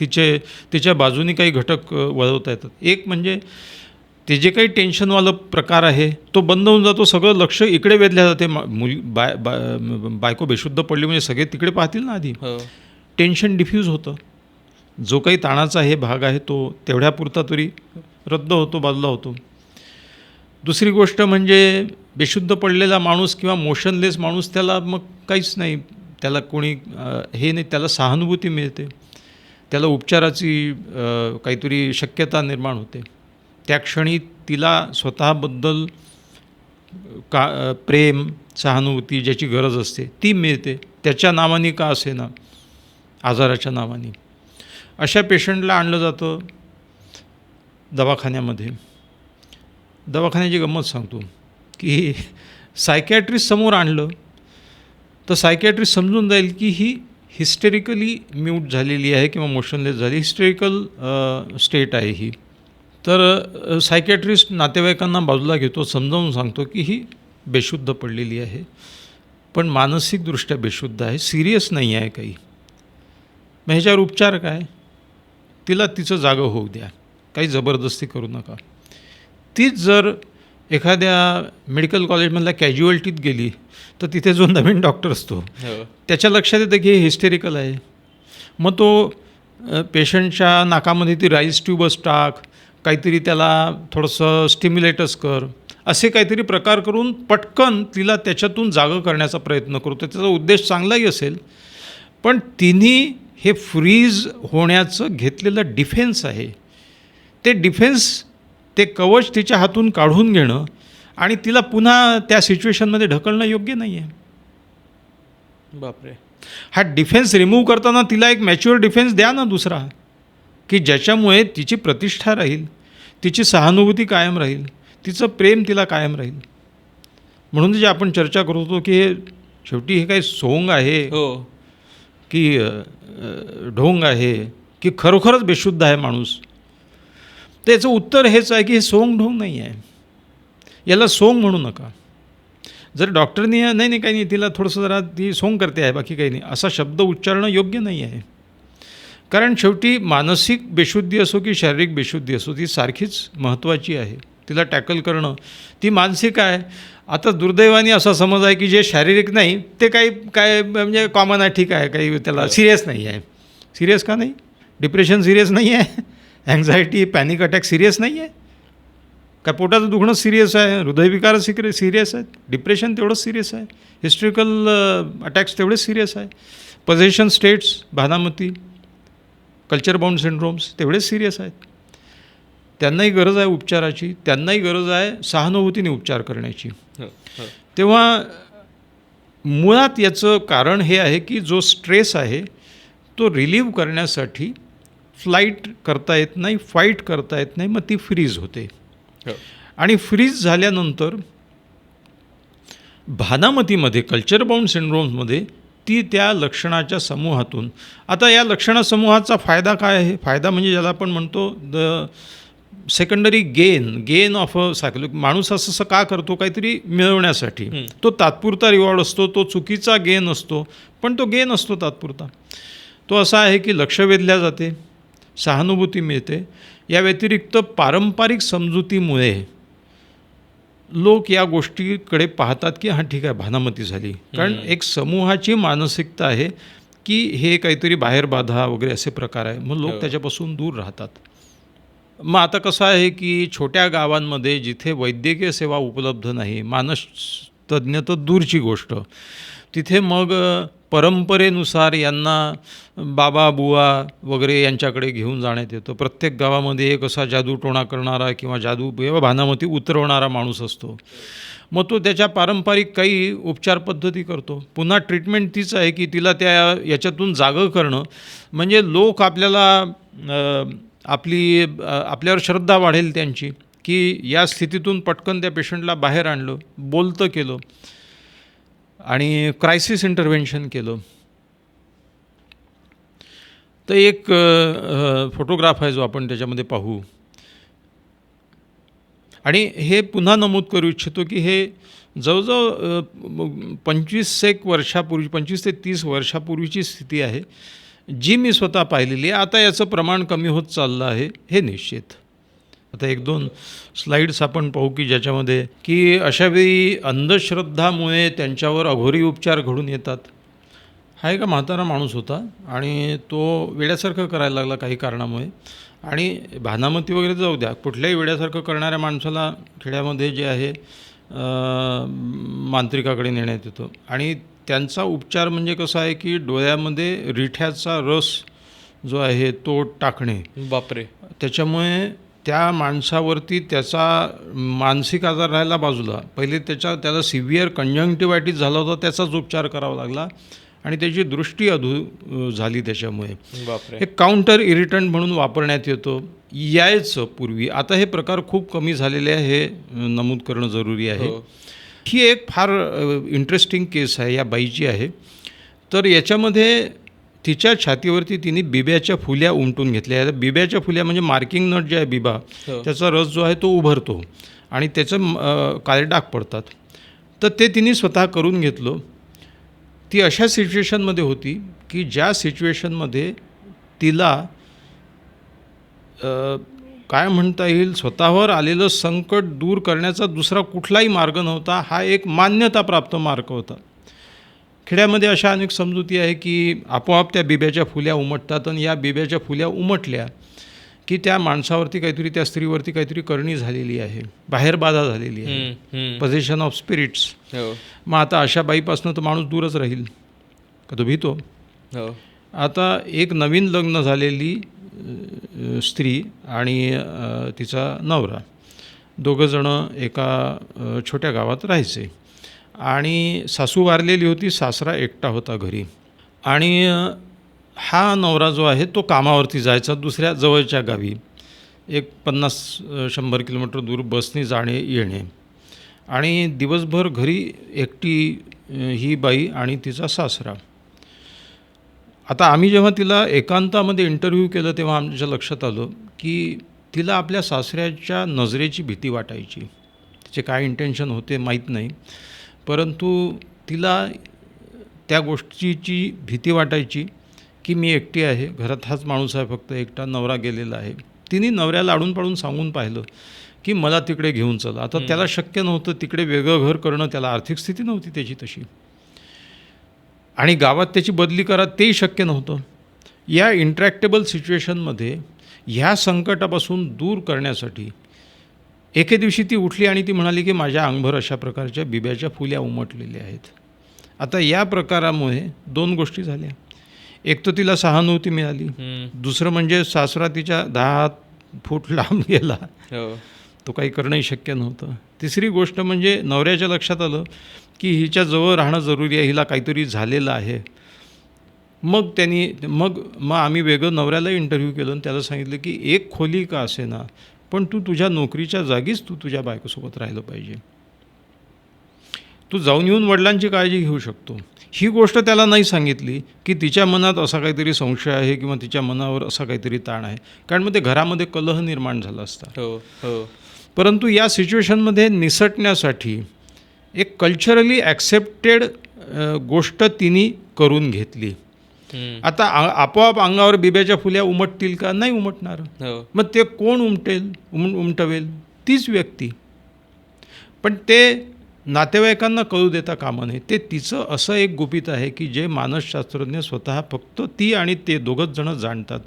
तिच्या बाजूनी काही घटक वळवता येतात. एक म्हणजे ते जे काही टेन्शनवालं प्रकार आहे तो बंद होऊन जातो, सगळं लक्ष इकडे वेधल्या जाते. बायको बेशुद्ध पडली म्हणजे सगळे तिकडे पाहतील ना आधी. टेन्शन डिफ्यूज होतं, जो काही ताणाचा हे भाग आहे तो तेवढ्यापुरता तरी रद्द होतो, बाजूला होतो. दुसरी गोष्ट म्हणजे बेशुद्ध पडलेला माणूस किंवा मोशनलेस माणूस, त्याला मग काहीच नाही, त्याला कोणी हे नाही, त्याला सहानुभूती मिळते, त्याला उपचाराची काहीतरी शक्यता निर्माण होते. त्या क्षणी तिला स्वतःबद्दल प्रेम, सहानुभूती ज्याची गरज असते ती मिळते, त्याच्या नावाने का असेना, आजाराच्या नावाने. अशा पेशंटला आणलं जातं दवाखान्यामध्ये. दवाखान्याची गंमत सांगतो की सायकॅट्रिस्ट समोर आणलं तर सायकॅट्रिस्ट समजून जाईल की ही हिस्टेरिकली म्यूट झालेली आहे किंवा मोशनलेस झाली, हिस्टेरिकल स्टेट आहे ही. तर सायकॅट्रिस्ट नातेवाईकांना बाजूला घेतो, समजावून सांगतो की ही बेशुद्ध पडलेली आहे, पण मानसिकदृष्ट्या बेशुद्ध आहे, सिरियस नाही आहे काही. मग ह्याच्यावर उपचार काय? तिला तिचं जागं होऊ द्या, काही जबरदस्ती करू नका. तीच जर एखाद्या मेडिकल कॉलेजमधल्या कॅज्युअल्टीत गेली तर तिथे जो नवीन डॉक्टर असतो त्याच्या लक्षात येतं की हे हिस्टेरिकल आहे. मग तो पेशंटच्या नाकामध्ये ती राईस ट्यूबच टाक, काहीतरी त्याला थोडंसं स्टिम्युलेटस कर, असे काहीतरी प्रकार करून पटकन तिला त्याच्यातून जागं करण्याचा प्रयत्न करतो. त्याचा उद्देश चांगलाही असेल, पण तिन्ही हे फ्रीज होण्याचं घेतलेलं डिफेन्स आहे, ते डिफेन्स, ते कवच तिच्या हातून काढून घेणं आणि तिला पुन्हा त्या सिच्युएशनमध्ये ढकलणं योग्य नाही आहे. बापरे. हा डिफेन्स रिमूव्ह करताना तिला एक मॅच्युअर डिफेन्स द्या ना दुसरा, की ज्याच्यामुळे तिची प्रतिष्ठा राहील, तिची सहानुभूती कायम राहील, तिचं प्रेम तिला कायम राहील. म्हणून जे आपण चर्चा करत होतो की हे शेवटी हे काही सोंग आहे की ढोंग आहे की खरोखरच बेशुद्ध आहे माणूस, तर याचं उत्तर हेच आहे की हे सोंग ढोंग नाही आहे, याला सोंग म्हणू नका. जर डॉक्टरनी नाही काही नाही, तिला थोडंसं जरा ती सोंग करते आहे, बाकी काही नाही, असा शब्द उच्चारणं योग्य नाही आहे. कारण शेवटी मानसिक बेशुद्धी असो की शारीरिक बेशुद्धी असो, ती सारखीच महत्त्वाची आहे. तिला टॅकल करणं, ती मानसिक आहे. आता दुर्दैवाने असा समज आहे की जे शारीरिक नाही ते काय म्हणजे कॉमन आहे, ठीक आहे, काही त्याला सिरियस नाही आहे. सिरियस का नाही? डिप्रेशन सिरियस नाही आहे, अँझायटी, पॅनिक अटॅक सिरियस नाही आहे, काय पोटाचं दुखणं सिरियस आहे, हृदयविकार सिरियस आहेत, डिप्रेशन तेवढंच सिरियस आहे, हिस्ट्रिकल अटॅक्स तेवढेच सिरियस आहे, पजेशन स्टेट्स, भानामती, कल्चर बाउंड सिंड्रोम्स तेवढेच सिरियस आहेत. त्यांनाही गरज आहे उपचाराची, त्यांनाही गरज आहे सहानुभूतीने उपचार करण्याची. तेव्हा मुळात याचं कारण हे आहे की जो स्ट्रेस आहे तो रिलीव्ह करण्यासाठी फ्लाईट करता येत नाही, फाईट करता येत नाही, मग ती फ्रीज होते. आणि फ्रीज झाल्यानंतर भानामतीमध्ये, कल्चर बाउंड सिंड्रोम्समध्ये ती त्या लक्षणाच्या समूहातून, आता या लक्षणासमूहाचा फायदा काय आहे? फायदा म्हणजे ज्याला आपण म्हणतो the secondary gain of a psychology. माणूस असं का करतो? काहीतरी मिळवण्यासाठी. तो तात्पुरता रिवॉर्ड असतो, तो चुकीचा गेन असतो, पण तो गेन असतो तात्पुरता. तो असा आहे की लक्ष वेधल्या जाते, सहानुभूती मिळते. या व्यतिरिक्त पारंपरिक समजुतीमुळे लोक या गोष्टीकडे पाहतात की हां ठीक आहे, भानामती झाली. कारण एक समूहाची मानसिकता आहे की हे काहीतरी बाहेर बाधा वगैरे असे प्रकार आहे, मग लोक त्याच्यापासून दूर राहतात. मग आता कसं आहे की छोट्या गावांमध्ये जिथे वैद्यकीय सेवा उपलब्ध नाही, मानसतज्ञ तर दूरची गोष्ट, तिथे मग परंपरेनुसार यांना बाबा बुवा वगैरे यांच्याकडे घेऊन जाण्यात येतं. प्रत्येक गावामध्ये एक असा जादूटोणा करणारा किंवा जादू किंवा भानामती उतरवणारा माणूस असतो. मग तो त्याच्या पारंपरिक काही उपचार पद्धती करतो. पुन्हा ट्रीटमेंट तीच आहे की तिला याच्यातून जागं करणं, म्हणजे लोक आपल्यावर श्रद्धा वाढेल त्यांची, की या स्थितीतून पटकन त्या पेशंटला बाहेर आणलं, बोलतं केलं आणि क्रायसिस इंटरव्हेन्शन केलं. तर एक फोटोग्राफ आहे जो आपण त्याच्यामध्ये पाहू. आणि हे पुन्हा नमूद करू इच्छितो की हे जवळजवळ 25 ते 30 वर्षापूर्वीची स्थिती आहे, जी मी स्वतः पाहिलेली आहे. आता याचं प्रमाण कमी होत चाललं आहे हे निश्चित. आता 1-2 स्लाईड्स आपण पाहू की ज्याच्यामध्ये की अशावेळी अंधश्रद्धामुळे त्यांच्यावर अघोरी उपचार घडून येतात. हा एका म्हातारा माणूस होता आणि तो वेड्यासारखं करायला लागला काही कारणामुळे. आणि भानामती वगैरे जाऊ द्या, कुठल्याही वेड्यासारखं करणाऱ्या माणसाला खेड्यामध्ये जे आहे मांत्रिकाकडे नेण्यात येतो. आणि त्यांचा उपचार म्हणजे कसा आहे की डोळ्यामध्ये रिठ्याचा रस जो आहे तो टाकणे. बापरे. त्याच्यामुळे त्या माणसावरती त्याचा मानसिक आजार राहायला बाजूला, पहिले त्याला सिव्हिअर कंजंक्टिव्हायटिस झाला होता, त्याचाच उपचार करावा लागला आणि त्याची दृष्टी झाली त्याच्यामुळे. बापरे. हे काउंटर इरिटंट म्हणून वापरण्यात यायचं पूर्वी. आता हे प्रकार खूप कमी झालेले आहे, हे नमूद करणं जरुरी आहे. ही एक फार इंटरेस्टिंग केस आहे, या बाईची आहे. तर याच्यामध्ये तिच्या छातीवरती तिने बिब्याच्या फुल्या उमटून घेतल्या. बिब्याच्या फुल्या म्हणजे मार्किंग नट जे आहे बिबा, त्याचा रस जो आहे तो उभरतो आणि त्याचं काळे डाग पडतात. तर ते तिने स्वतः करून घेतलं. ती अशा सिच्युएशनमध्ये होती की ज्या सिच्युएशनमध्ये तिला काय म्हणता येईल, स्वतःवर आलेलं संकट दूर करण्याचा दुसरा कुठलाही मार्ग नव्हता. हा एक मान्यताप्राप्त मार्ग होता. खेड्यामध्ये अशा अनेक समजुती आहे की आपोआप त्या बिब्याच्या फुल्या उमटतात आणि या बिब्याच्या फुल्या उमटल्या की त्या माणसावरती काहीतरी, त्या स्त्रीवरती काहीतरी करणी झालेली आहे, बाहेर बाधा झालेली आहे, पोझिशन ऑफ स्पिरिट्स. मग आता अशा बाईपासून तो माणूस दूरच राहील का, तो भीतो. आता एक नवीन लग्न झालेली स्त्री आणि तिचा नवरा, दोघंजणं एका छोट्या गावात राहायचे आणि सासू वारलेली होती, सासरा एकटा होता घरी. आणि हा नवरा जो आहे तो कामावरती जायचा दुसऱ्या जवळच्या गावी, एक 50-100 किलोमीटर दूर बसने जाणे येणे. आणि दिवसभर घरी एकटी ही बाई आणि तिचा सासरा. आता आम्ही जेव्हा तिला एकांतामध्ये इंटरव्ह्यू केलं तेव्हा आमच्या लक्षात आलं की तिला आपल्या सासऱ्याच्या नजरेची भीती वाटायची. तिचे काय इंटेन्शन होते माहीत नाही, परंतु तिला त्या गोष्टीची भीती वाटायची की मी एकटी आहे, घरात हाच माणूस आहे फक्त एकटा, नवरा गेलेला आहे. तिने नवऱ्याला आडून पाडून सांगून पाहिलं की मला तिकडे घेऊन चला. आता त्याला शक्य नव्हतं तिकडे वेगळं घर करणं, त्याला आर्थिक स्थिती नव्हती त्याची तशी, आणि गावात त्याची बदली करा तेही शक्य नव्हतं. या इंट्रॅक्टेबल सिच्युएशनमध्ये ह्या संकटापासून दूर करण्यासाठी एके दिवशी ती उठली आणि ती म्हणाली की माझ्या अंगभर अशा प्रकारच्या बिब्याच्या फुल्या उमटलेल्या आहेत. आता या प्रकारामुळे 2 गोष्टी झाल्या. एक तर तिला सहानुभूती मिळाली, दुसरं म्हणजे सासरा तिच्या 10 फूट लांब गेला, तो काही करणंही शक्य नव्हतं. तिसरी गोष्ट म्हणजे नवऱ्याच्या लक्षात आलं की हिच्याजवळ राहणं जरुरी आहे, हिला काहीतरी झालेलं आहे. मग आम्ही वेगळं नवऱ्याला इंटरव्ह्यू केलं आणि त्याला सांगितलं की एक खोली का असेना, पण तू तुझ्या नोकरीच्या जागीच तू तुझ्या बायकोसोबत राहिलं पाहिजे. तू जाऊन येऊन वडिलांची काळजी घेऊ शकतो. ही गोष्ट त्याला नाही सांगितली की तिच्या मनात असा काहीतरी संशय आहे किंवा तिच्या मनावर असा काहीतरी ताण आहे, कारण मग ते घरामध्ये कलह निर्माण झाला असता. परंतु या सिच्युएशनमध्ये निसटण्यासाठी एक कल्चरली ॲक्सेप्टेड गोष्ट तिने करून घेतली. आता आपोआप अंगावर बिब्याच्या फुल्या उमटतील का? नाही उमटणार. मग ते कोण उमटवेल? तीच व्यक्ती. पण ते नातेवाईकांना कळू देता कामा नये. ते तिचं असं एक गुपित आहे की जे मानसशास्त्रज्ञ स्वतः फक्त ती आणि ते दोघंच जणं जाणतात.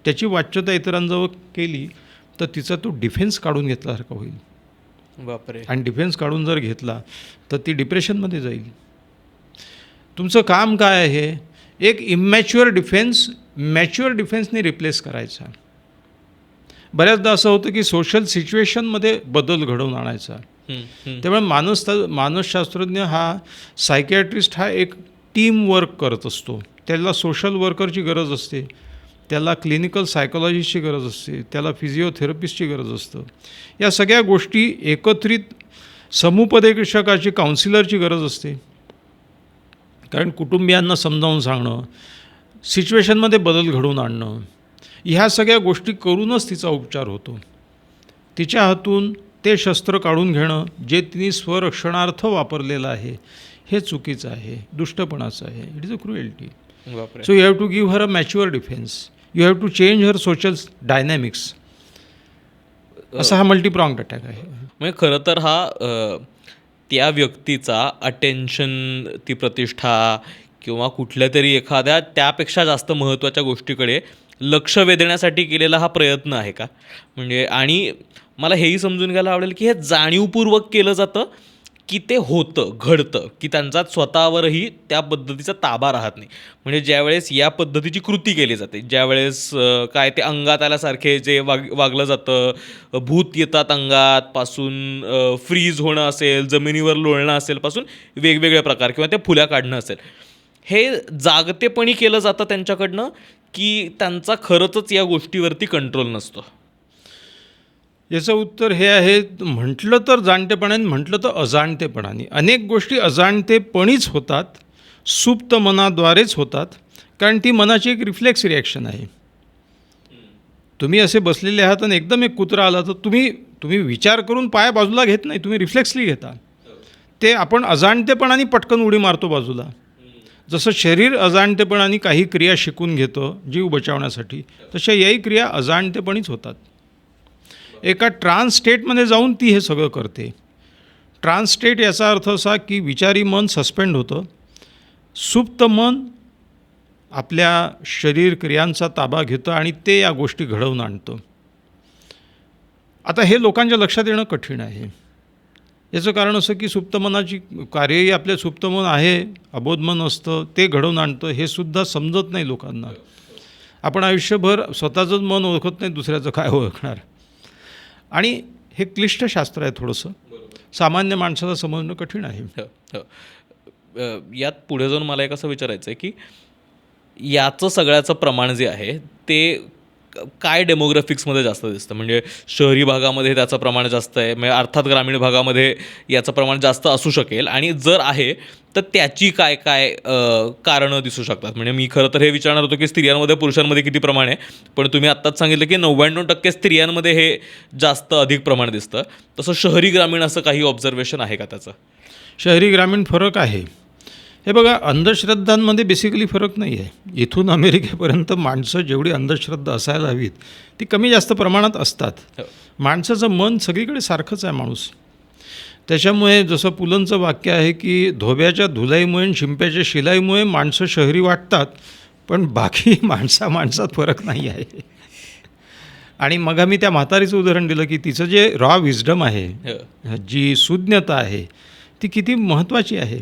त्याची वाच्यता इतरांजवळ केली तर तिचा तो डिफेन्स काढून घेतल्यासारखा होईल. बापरे. आणि डिफेन्स काढून जर घेतला तर ती डिप्रेशनमध्ये जाईल. तुमचं काम काय आहे? एक इमॅच्युअर डिफेन्स मॅच्युअर डिफेन्सने रिप्लेस करायचा. बऱ्याचदा असं होतं की सोशल सिच्युएशनमध्ये बदल घडवून आणायचा. त्यामुळे मानसशास्त्रज्ञ हा, सायकियाट्रिस्ट हा एक टीम वर्क करत असतो. त्याला सोशल वर्करची गरज असते, त्याला क्लिनिकल सायकोलॉजिस्टची गरज असते, त्याला फिजिओथेरपिस्टची गरज असतं. या सगळ्या गोष्टी एकत्रित समुपदेशकाची, काउन्सिलरची गरज असते. कारण कुटुंबियांना समजावून सांगणं, सिच्युएशनमध्ये बदल घडवून आणणं, ह्या सगळ्या गोष्टी करूनच तिचा उपचार होतो. तिच्या हातून ते शस्त्र काढून घेणं जे तिने स्वरक्षणार्थ वापरलेलं आहे हे चुकीचं आहे, दुष्टपणाचं आहे. It is a cruelty. बापरे. So you have to give her a mature defence. You have to change her social dynamics. असा हा मल्टीप्रॉंग्ड अटॅक आहे. म्हणजे खरं तर हा त्या व्यक्तीचा अटेन्शन, ती प्रतिष्ठा किंवा कुठल्या तरी एखाद्या त्यापेक्षा जास्त महत्त्वाच्या गोष्टीकडे लक्ष वेधण्यासाठी केलेला हा प्रयत्न आहे का? म्हणजे आणि मला हेही समजून घ्यायला आवडेल की हे जाणीवपूर्वक केलं जातं की ते होतं, घडतं, की त्यांचा स्वतःवरही त्या पद्धतीचा ताबा राहत नाही. म्हणजे ज्यावेळेस या पद्धतीची कृती केली जाते, ज्यावेळेस काय ते अंगात आल्यासारखे जे वागलं जातं, भूत येतात अंगात पासून, फ्रीज होणं असेल, जमिनीवर लोळणं असेल पासून वेगवेगळे प्रकार किंवा ते फुल्या काढणं असेल, हे जागतेपणी केलं जातं त्यांच्याकडनं की त्यांचा खरंच या गोष्टीवरती कंट्रोल नसतो? याचं उत्तर हे आहे, म्हटलं तर जाणतेपणाने, म्हटलं तर अजाणतेपणाने. अनेक गोष्टी अजाणतेपणीच होतात, सुप्त मनाद्वारेच होतात, कारण ती मनाची एक रिफ्लेक्स रिॲक्शन आहे. तुम्ही असे बसलेले आहात आणि एकदम एक कुत्रा आला तर तुम्ही विचार करून पाय बाजूला घेत नाही, तुम्ही रिफ्लेक्सली घेता. ते आपण अजाणतेपणाने पटकन उडी मारतो बाजूला. जसं शरीर अजाणतेपणाने काही क्रिया शिकून घेतं जीव बचावण्यासाठी, तशा याही क्रिया अजाणतेपणीच होतात. एका ट्रान्स स्टेटमध्ये जाऊन ती हे सगळं करते. ट्रान्स स्टेट याचा अर्थ असा की विचारी मन सस्पेंड होतं, सुप्त मन आपल्या शरीर क्रियांचा ताबा घेतं आणि ते या गोष्टी घडवून आणतं. आता हे लोकांच्या लक्षात येणं कठीण आहे. याचं कारण असं की सुप्त मनाची कार्यही आपल्या सुप्त मन आहे, अबोध मन असतं, ते घडवून आणतं, हे सुद्धा समजत नाही लोकांना. आपण आयुष्यभर स्वतःचंच मन ओळखत नाही, दुसऱ्याचं काय ओळखणार. आणि हे क्लिष्ट शास्त्र आहे थोडंसं, सामान्य माणसाला समजणं कठीण आहे. यात पुढे जाऊन मला एक असं विचारायचं आहे की याचं सगळ्याचं प्रमाण जे आहे ते काय डेमोग्राफिक्समध्ये जास्त दिसतं? म्हणजे शहरी भागामध्ये त्याचं प्रमाण जास्त आहे, म्हणजे अर्थात ग्रामीण भागामध्ये याचं प्रमाण जास्त असू शकेल, आणि जर आहे तर त्याची काय काय कारणं दिसू शकतात? म्हणजे मी खरं तर हे विचारणार होतो की स्त्रियांमध्ये पुरुषांमध्ये किती प्रमाण आहे, पण तुम्ही आत्ताच सांगितलं की 99% स्त्रियांमध्ये हे जास्त अधिक प्रमाण दिसतं. तसं शहरी ग्रामीण असं काही ऑब्झर्वेशन आहे का त्याचं? शहरी ग्रामीण फरक आहे. हे बघा, अंधश्रद्धांमध्ये बेसिकली फरक नाही आहे. इथून अमेरिकेपर्यंत माणसं जेवढी अंधश्रद्धा असायला हवीत ती कमी जास्त प्रमाणात असतात. माणसाचं मन सगळीकडे सारखंच आहे माणूस. त्याच्यामुळे जसं पुलंचं वाक्य आहे की धोब्याच्या धुलाईमुळे आणि शिंप्याच्या शिलाईमुळे माणसं शहरी वाटतात, पण बाकी माणसात फरक नाही आहे. आणि मग आम्ही त्या म्हातारीचं उदाहरण दिलं की तिचं जे रॉ विजडम आहे, जी सुज्ञता आहे, ती किती महत्त्वाची आहे,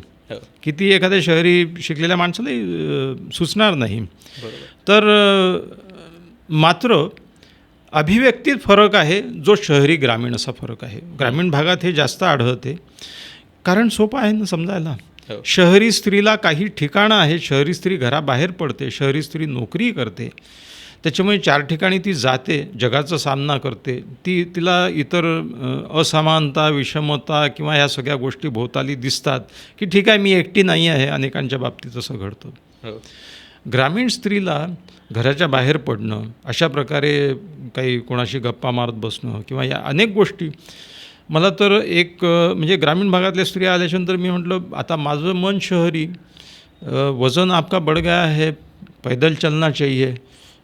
किती एखाद्या शहरी शिकलेल्या माणसालाही सुचणार नाही. तर मात्र अभिव्यक्तीत फरक आहे, जो शहरी ग्रामीण असा फरक आहे. ग्रामीण भागात हे जास्त आढळते, कारण सोपं आहे ना समजायला. शहरी स्त्रीला काही ठिकाणं आहे, शहरी स्त्री घराबाहेर पडते, शहरी स्त्री नोकरी करते, त्याच्यामुळे 4 ठिकाणी ती जाते, जगाचा सामना करते. तिला इतर असमानता, विषमता किंवा ह्या सगळ्या गोष्टी भोवताली दिसतात की ठीक आहे, मी एकटी नाही आहे. अनेकांच्या बाबतीत असं घडतं. ग्रामीण स्त्रीला घराच्या बाहेर पडणं, अशा प्रकारे काही कोणाशी गप्पा मारत बसणं किंवा या अनेक गोष्टी, मला तर एक म्हणजे ग्रामीण भागातल्या स्त्रिया आल्याच्यानंतर मी म्हटलं, आता माझं मन शहरी, वजन आपका बढ़ गया है, पैदल चलना चाहिए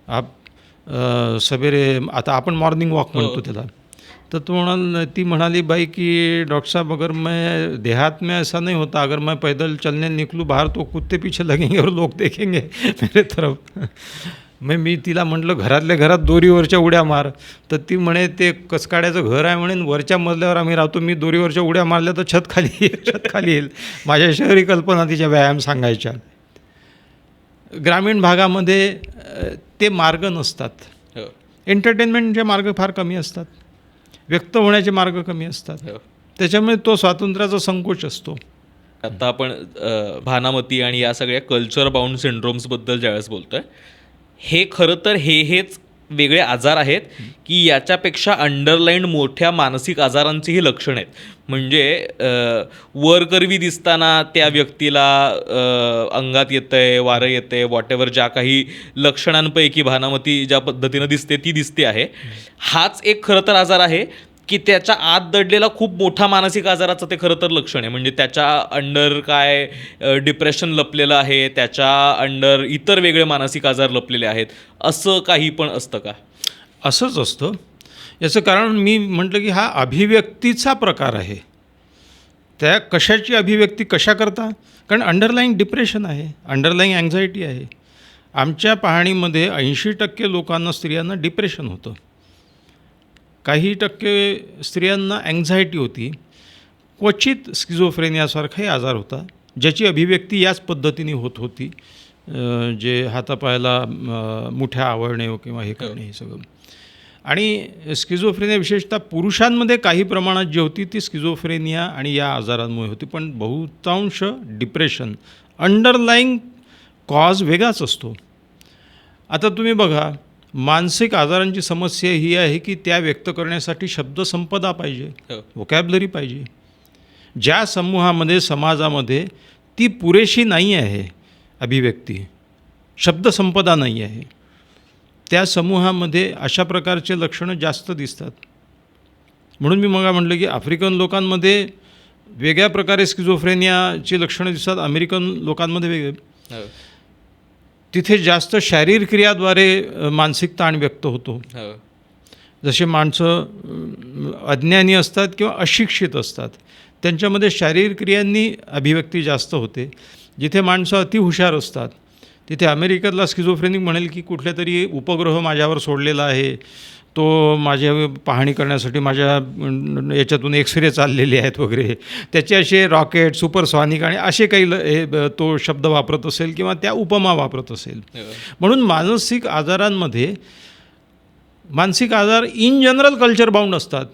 आप, सवेरे आता आपण मॉर्निंग वॉक म्हणतो त्याला. तर ती म्हणाली बाई की डॉक्टर साहब, अगर मैं देहात में ऐसा नहीं होता, अगर मैं पैदल चलने निकलूँ बाहर तो कुत्ते पीछे लगेंगे और लोग देखेंगे मेरे तरफ. मग मी तिला म्हटलं, घरातल्या घरात दोरीवरच्या उड्या मार. तर ती म्हणे, ते कसकाड्याचं घर आहे म्हणे, वरच्या मजल्यावर आम्ही राहतो, मी दोरीवरच्या उड्या मारल्या तर छत खाली येईल. माझ्या शहरी कल्पना तिच्या व्यायाम सांगायच्या. ग्रामीण भागामध्ये ते मार्ग नसतात. एंटरटेनमेंटचे मार्ग फार कमी असतात, व्यक्त होण्याचे मार्ग कमी असतात. त्याच्यामुळे तो स्वातंत्र्याचा संकोच असतो. आता आपण भानामती आणि या सगळ्या कल्चर बाउंड सिंड्रोम्सबद्दल ज्यावेळेस बोलतोय, हे खरं तर हेच वेगळे आजार आहेत की याच्यापेक्षा अंडरलाईन मोठ्या मानसिक आजारांचीही लक्षणं आहेत? म्हणजे वरकरवी दिसताना त्या व्यक्तीला अंगात येतं आहे, वारं येतं आहे, वॉटेवर ज्या काही लक्षणांपैकी भानामती ज्या पद्धतीनं दिसते ती दिसते आहे, हाच एक खरं तर आजार आहे की त्याच्या आत दडलेला खूप मोठा मानसिक आजाराचं ते खरं तर लक्षण आहे. म्हणजे त्याच्या अंडर काय डिप्रेशन लपलेलं आहे, त्याच्या अंडर इतर वेगळे मानसिक आजार लपलेले आहेत, असं काही पण असतं का? असंच असतं. याचं कारण मी म्हटलं की हा अभिव्यक्तीचा प्रकार आहे. त्या कशाची अभिव्यक्ती कशा करता? कारण अंडरलाईंग डिप्रेशन आहे, अंडरलाईंग अँझायटी आहे. आमच्या पाहणीमध्ये 80% लोकांना, स्त्रियांना डिप्रेशन होतं. काही टक्के स्त्रियांना अँझायटी होती. क्वचित स्किझोफ्रेनियासारखाही आजार होता, ज्याची अभिव्यक्ती याच पद्धतीने होत होती. जे हातापायाला मुठ्या आवळणे किंवा हे करणे, हे सगळं. आणि स्किझोफ्रेनिया विशेषतः पुरुषांमध्ये काही प्रमाणात जी होती ती स्किझोफ्रेनिया आणि या आजारांमुळे होती, पण बहुतांश डिप्रेशन, अंडरलाईंग कॉज वेगळाच असतो. आता तुम्ही बघा, मानसिक आजारांची समस्या ही आहे की त्या व्यक्त करण्यासाठी शब्दसंपदा पाहिजे, व्होकॅब्लरी पाहिजे. ज्या समूहामध्ये, समाजामध्ये ती पुरेशी नाही आहे अभिव्यक्ती, शब्दसंपदा नाही आहे, त्या समूहामध्ये अशा प्रकारचे लक्षणं जास्त दिसतात. म्हणून मी मग म्हटलं की आफ्रिकन लोकांमध्ये वेगळ्या प्रकारे स्किझोफ्रेनियाची लक्षणं दिसतात, अमेरिकन लोकांमध्ये वेगळे. तिथे जास्त शारीरिक क्रियाद्वारे मानसिक ताण व्यक्त होतो. जसे माणसं अज्ञानी असतात किंवा अशिक्षित असतात, त्यांच्यामध्ये शारीरिक क्रियांनी अभिव्यक्ती जास्त होते. जिथे माणसं अतिहुशार असतात, तिथे अमेरिकेतला स्किझोफ्रेनिक म्हणेल की कुठल्या तरी उपग्रह माझ्यावर सोडलेला आहे, तो माझ्या पाहणी करण्यासाठी माझ्या याच्यातून एक्सरे चाललेले आहेत वगैरे, त्याचे असे रॉकेट, सुपरसॉनिक आणि असे काही तो शब्द वापरत असेल किंवा त्या उपमा वापरत असेल. म्हणून मानसिक आजारांमध्ये, मानसिक आजार इन जनरल कल्चर बाउंड असतात,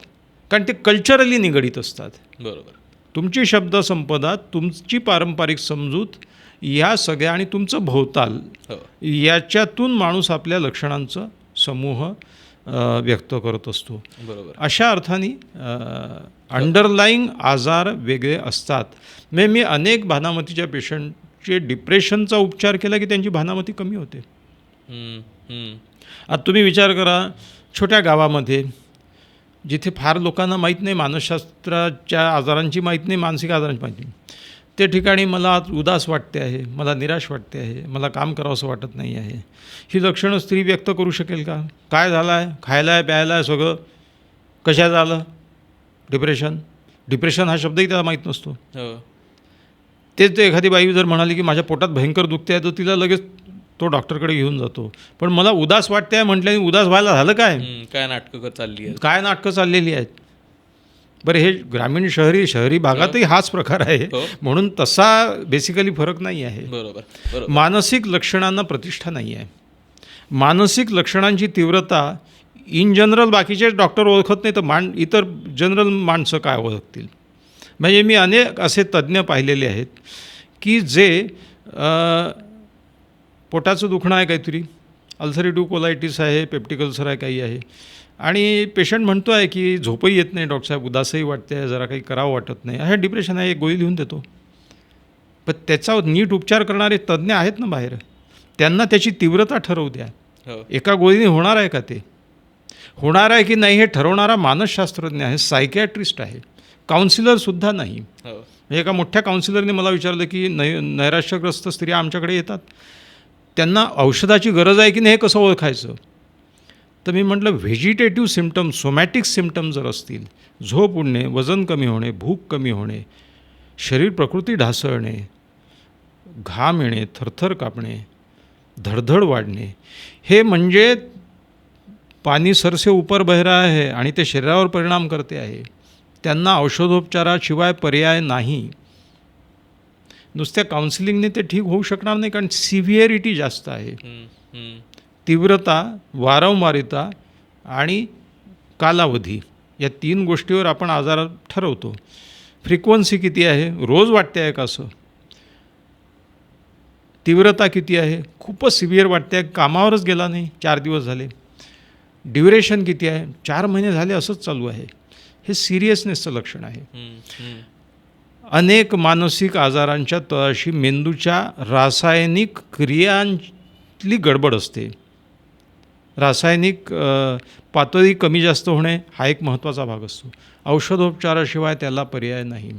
कारण ते कल्चरली निगडीत असतात. बरोबर. तुमची शब्दसंपदा, तुमची पारंपरिक समजूत, या सगळ्या आणि तुमचं भोवताल, याच्यातून माणूस आपल्या लक्षणांचा समूह व्यक्त करत असतो. बरोबर. अशा अर्थाने अंडरलाईंग आजार वेगळे असतात. म्हणजे मी अनेक भानामतीच्या पेशंटचे डिप्रेशनचा उपचार केला की त्यांची भानामती कमी होते. आता तुम्ही विचार करा, छोट्या गावामध्ये जिथे फार लोकांना माहीत नाही, मानसशास्त्राच्या आजारांची माहीत नाही, मानसिक आजारांची माहिती नाही, त्या ठिकाणी मला आज उदास वाटते आहे, मला निराश वाटते आहे, मला काम करावंसं वाटत नाही आहे, ही लक्षणं स्त्री व्यक्त करू शकेल का? काय झालं आहे? खायला आहे, प्यायला आहे, सगळं कशात झालं? डिप्रेशन हा शब्दही त्याला माहीत नसतो. तेच ते एखादी बाई जर म्हणाली की माझ्या पोटात भयंकर दुखते आहे, तर तिला लगेच तो डॉक्टरकडे घेऊन जातो. पण मला उदास वाटते आहे म्हटल्याने उदास व्हायला झालं काय? काय नाटकं चालली आहेत, काय नाटकं चाललेली आहेत? बरं, हे ग्रामीण शहरी भागातही हाच प्रकार आहे, म्हणून तसा बेसिकली फरक नाही आहे. बरोबर. मानसिक लक्षणांना प्रतिष्ठा नाही आहे. मानसिक लक्षणांची तीव्रता इन जनरल बाकीचे डॉक्टर ओळखत नाही, तर इतर जनरल माणसं काय ओळखतील? म्हणजे मी अनेक असे तज्ज्ञ पाहिलेले आहेत की जे पोटाचं दुखणं आहे, काहीतरी अल्सरेटिव्ह कोलायटिस आहे, पेप्टिक अल्सर आहे, काही आहे, आणि पेशंट म्हणतो आहे की झोपही येत नाही डॉक्टर साहेब, उदासही वाटते आहे, जरा काही करावं वाटत नाही, अशा डिप्रेशन आहे, एक गोळी लिहून देतो. पण त्याचा नीट उपचार करणारे तज्ज्ञ आहेत ना बाहेर, त्यांना त्याची तीव्रता ठरवू द्या. एका गोळीने होणार आहे का? ते होणार आहे की नाही हे ठरवणारा मानसशास्त्रज्ञ आहे, सायकॅट्रिस्ट आहे, काउन्सिलरसुद्धा नाही. म्हणजे एका मोठ्या काउन्सिलरने मला विचारलं की नैराश्यग्रस्त स्त्रिया आमच्याकडे येतात, त्यांना औषधाची गरज आहे की नाही हे कसं ओळखायचं? तर मी म्हटलं, व्हेजिटेटिव्ह सिम्पटम, सोमॅटिक सिम्पटम जर असतील, झोप उडणे, वजन कमी होणे, भूक कमी होणे, शरीर प्रकृती ढासळणे, घाम येणे, थरथर कापणे, धडधड वाढणे, हे म्हणजे पाणी सरसे ऊपर बह रहा है आणि ते शरीरावर परिणाम करते आहे. त्यांना औषधोपचाराशिवाय पर्याय नाही. नुसत्या काउन्सिलिंगने ते ठीक होऊ शकणार नाही, कारण सिव्हिअरिटी जास्त आहे. तीव्रता, वारंवारिता आणि कालावधी, या 3 गोष्टीवर आपण आजार ठरवतो. फ्रिक्वन्सी किती आहे, रोज वाटते आहे का असं? तीव्रता किती आहे, खूपच सिव्हिअर वाटते आहे, कामावरच गेला नाही, 4 दिवस झाले. ड्युरेशन किती आहे, 4 महिने झाले असंच चालू आहे. हे सिरियसनेसचं लक्षण आहे. अनेक मानसिक आजारांच्या तळाशी मेंदूच्या रासायनिक क्रियांतली गडबड असते. रासायनिक पातळी कमी जास्त होणे हा एक महत्त्वाचा भाग असतो. औषधोपचाराशिवाय त्याला पर्याय नाही.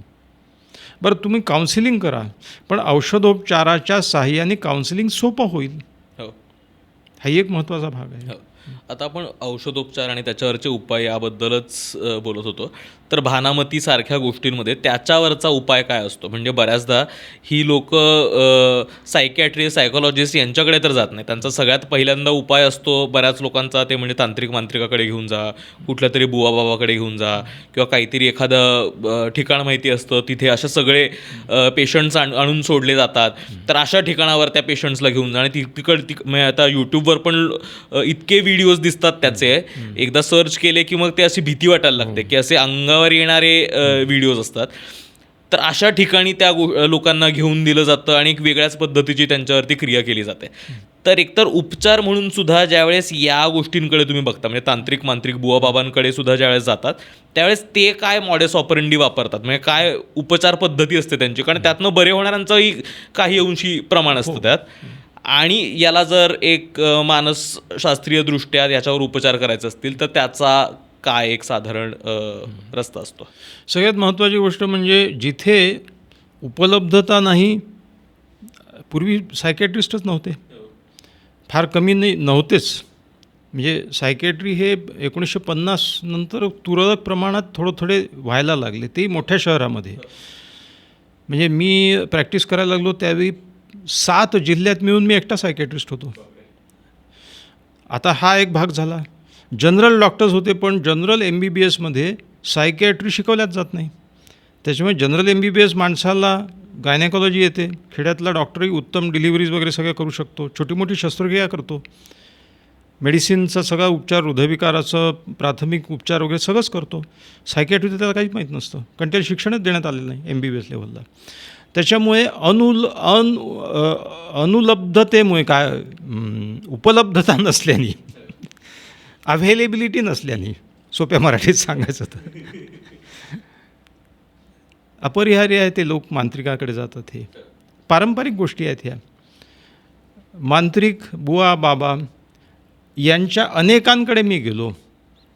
बरं, तुम्ही काउन्सिलिंग करा, पण औषधोपचाराच्या साहाय्याने काउन्सिलिंग सोपं होईल. हो. हा एक महत्त्वाचा भाग आहे. आता आपण औषधोपचार आणि त्याच्यावरचे उपाय याबद्दलच बोलत होतो. तर भानामतीसारख्या गोष्टींमध्ये त्याच्यावरचा उपाय काय असतो? म्हणजे बऱ्याचदा ही लोक सायकॅट्रिस्ट, सायकोलॉजिस्ट यांच्याकडे तर जात नाही. त्यांचा सगळ्यात पहिल्यांदा उपाय असतो बऱ्याच लोकांचा, ते म्हणजे तांत्रिक मांत्रिकाकडे घेऊन जा, कुठल्या तरी बुवा बाबाकडे घेऊन जा, किंवा काहीतरी एखादं ठिकाण माहिती असतं तिथे असे सगळे पेशंट्स आणून सोडले जातात. तर अशा ठिकाणावर त्या पेशंट्सला घेऊन जा. आणि म्हणजे आता यूट्यूबवर पण इतके व्हिडिओज दिसतात त्याचे, एकदा सर्च केले की मग ते अशी भीती वाटायला लागते की असे अंगावर येणारे व्हिडिओज असतात. तर अशा ठिकाणी त्या लोकांना घेऊन दिलं जातं आणि एक वेगळ्याच पद्धतीची त्यांच्यावरती क्रिया केली जाते. तर एकतर उपचार म्हणून सुद्धा ज्यावेळेस या गोष्टींकडे तुम्ही बघता, म्हणजे तांत्रिक मांत्रिक बुवा बाबांकडे सुद्धा ज्यावेळेस जातात, त्यावेळेस ते काय मॉडेस ऑपरंडी वापरतात, म्हणजे काय उपचार पद्धती असते त्यांची, कारण त्यातनं बरे होणाऱ्यांचंही काही अंशी प्रमाण असतं त्यात. आणि याला जर एक मानसशास्त्रीय दृष्ट्या याच्यावर उपचार करायचे असतील तर त्याचा काय एक साधारण रस्ता असतो? सगळ्यात महत्त्वाची गोष्ट म्हणजे जिथे उपलब्धता नाही, पूर्वी सायकॅट्रिस्टच नव्हते, फार कमी नव्हतेच. म्हणजे सायकॅट्री हे 1950 नंतर तुरळक प्रमाणात थोडे व्हायला लागले, तेही मोठ्या शहरामध्ये. म्हणजे मी प्रॅक्टिस करायला लागलो त्यावेळी 7 जिल्ह्यात मिळून मी एकटा सायकॅट्रिस्ट होतो. आता हा एक भाग झाला. जनरल डॉक्टर्स होते, पण जनरल MBBSमध्ये सायकॅट्री शिकवल्याच जात नाही. त्याच्यामुळे जनरल MBBS माणसाला गायनेकॉलॉजी येते, खेड्यातला डॉक्टरही उत्तम डिलिव्हरीज वगैरे सगळं करू शकतो, छोटी मोठी शस्त्रक्रिया करतो, मेडिसिनचा सगळा उपचार, हृदयविकाराचं प्राथमिक उपचार वगैरे सगळंच करतो. सायकॅट्रीचं त्याला काहीच माहीत नसतं, कारण त्याला शिक्षणच देण्यात आलेलं नाही MBBS लेवलला. त्याच्यामुळे अनुलब्धतेमुळे काय, उपलब्धता नसल्याने, अव्हेलेबिलिटी नसल्याने, सोप्या मराठीत सांगायचं तर अपरिहार्य आहे ते लोक मांत्रिकाकडे जातात. हे पारंपरिक गोष्टी आहेत. ह्या मांत्रिक बुवा बाबा यांच्या अनेकांकडे मी गेलो.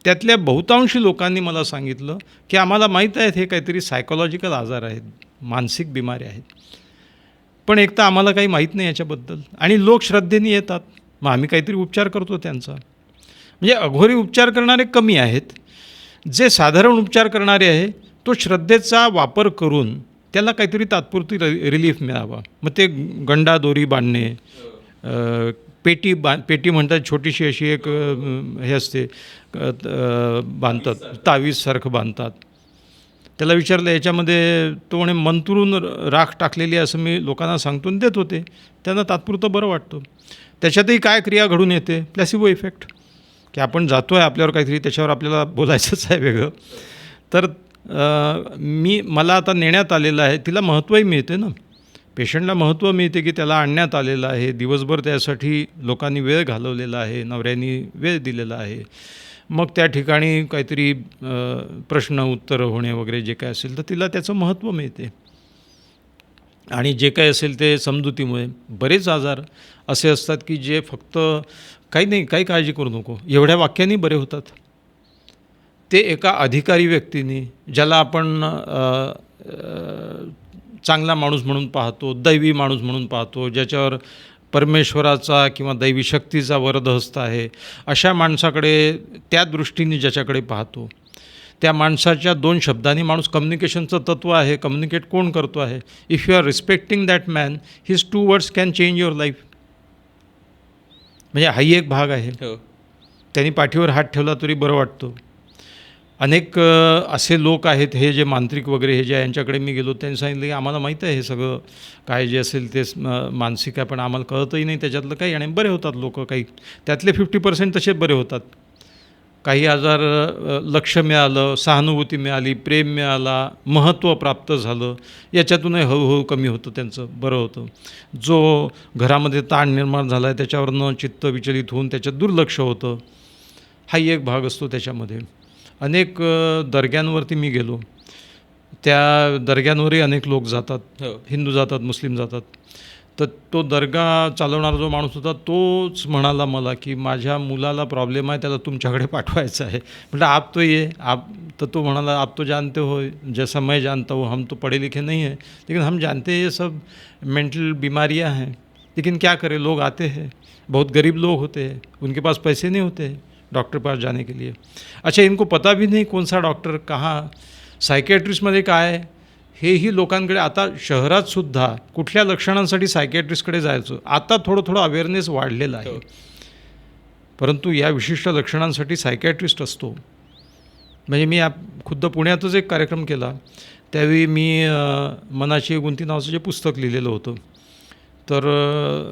त्यातल्या बहुतांशी लोकांनी मला सांगितलं की आम्हाला माहीत आहेत हे काहीतरी सायकोलॉजिकल आजार आहेत, मानसिक बिमारी आहेत, पण एक तर आम्हाला काही माहीत नाही याच्याबद्दल, आणि लोक श्रद्धेने येतात, मग आम्ही काहीतरी उपचार करतो त्यांचा. म्हणजे अघोरी उपचार करणारे कमी आहेत. जे साधारण उपचार करणारे आहे तो श्रद्धेचा वापर करून त्याला काहीतरी तात्पुरती रिलीफ मिळावा. मग ते गंडा दोरी बांधणे, पेटी म्हणतात, छोटीशी अशी एक हे असते, बांधतात, तावीजसारखं बांधतात. त्याला विचारलं याच्यामध्ये, तो म्हणे मंत्रून राख टाकलेली असं मी लोकांना सांगतो आणि देत होते, त्यांना तात्पुरतं बरं वाटतं. त्याच्यातही काय क्रिया घडून येते, प्लॅसिबो इफेक्ट, की आपण जातो आहे आपल्यावर काहीतरी, त्याच्यावर आपल्याला बोलायचंच आहे वेगळं. तर मला आता नेण्यात आलेलं आहे, तिला महत्त्वही मिळते ना, पेशंटला महत्त्व मिळते की त्याला आणण्यात आलेलं आहे, दिवसभर त्यासाठी लोकांनी वेळ घालवलेला आहे, नवऱ्यांनी वेळ दिलेला आहे. मग त्या ठिकाणी काहीतरी प्रश्न उत्तरं होणे वगैरे जे काय असेल तर तिला त्याचं महत्त्व मिळते. आणि जे काय असेल ते समजुतीमुळे बरेच आजार असे असतात की जे फक्त काही नाही, काही काळजी करू नको एवढ्या वाक्यांनी बरे होतात. ते एका अधिकारी व्यक्तीने, ज्याला आपण चांगला माणूस म्हणून पाहतो, दैवी माणूस म्हणून पाहतो, ज्याच्यावर परमेश्वराचा किंवा दैवी शक्तीचा वरदहस्त आहे, अशा माणसाकडे, त्या दृष्टीने ज्याच्याकडे पाहतो, त्या माणसाच्या 2 शब्दांनी माणूस, कम्युनिकेशनचं तत्त्व आहे, कम्युनिकेट कोण करतो आहे, if you are respecting that man, his 2 words can change your life. म्हणजे हाही एक भाग आहे. त्यांनी पाठीवर हात ठेवला तरी बरं वाटतं. अनेक असे लोक आहेत, हे जे मांत्रिक वगैरे हे जे यांच्याकडे मी गेलो, त्यांनी सांगितलं की आम्हाला माहीत आहे हे सगळं काय जे असेल ते मानसिक आहे, पण आम्हाला कळतही नाही त्याच्यातलं काही, आणि बरे होतात लोक. काही त्यातले 50% तसे बरे होतात. काही आजार लक्ष मिळालं, सहानुभूती मिळाली, प्रेम मिळाला, महत्त्व प्राप्त झालं, याच्यातूनही हळूहळू कमी होतं, त्यांचं बरं होतं. जो घरामध्ये ताण निर्माण झाला आहे त्याच्यावरनं चित्त विचलित होऊन त्याच्यात दुर्लक्ष होतं, हाही एक भाग असतो त्याच्यामध्ये. अनेक दर्ग्यांवरती मी गेलो, त्या दर्ग्यांवरही अनेक लोक जातात, हिंदू जातात, मुस्लिम जातात. तर तो दर्गा चालवणारा जो माणूस होता तोच म्हणाला मला की माझ्या मुलाला प्रॉब्लेम आहे, त्याला तुमच्याकडे पाठवायचं आहे. म्हटलं आप तो ये आप. तर तो म्हणाला आप तो जानते हो जैसा मैं जानता हूँ, हम तो पढ़े लिखे नहीं हैं लेकिन हम जानते हैं ये सब मेंटल बीमारियाँ हैं, लेकिन क्या करें लोग आते हैं, बहुत गरीब लोग होते हैं, उनके पास पैसे नहीं होते हैं डॉक्टर पास जाने के लिए. अच्छा इनको पता भी नहीं कौन सा डॉक्टर कहाँ, सायकॅट्रिस्टमध्ये काय, हेही लोकांकडे आता शहरातसुद्धा कुठल्या लक्षणांसाठी सायकॅट्रिस्टकडे जायचं, आता थोडं अवेअरनेस वाढलेला आहे. परंतु या विशिष्ट लक्षणांसाठी सायकॅट्रिस्ट असतो. म्हणजे मी खुद्द पुण्यातच एक कार्यक्रम केला, त्यावेळी मी मनाची गुंती नावाचं जे पुस्तक लिहिलेलं होतं, तर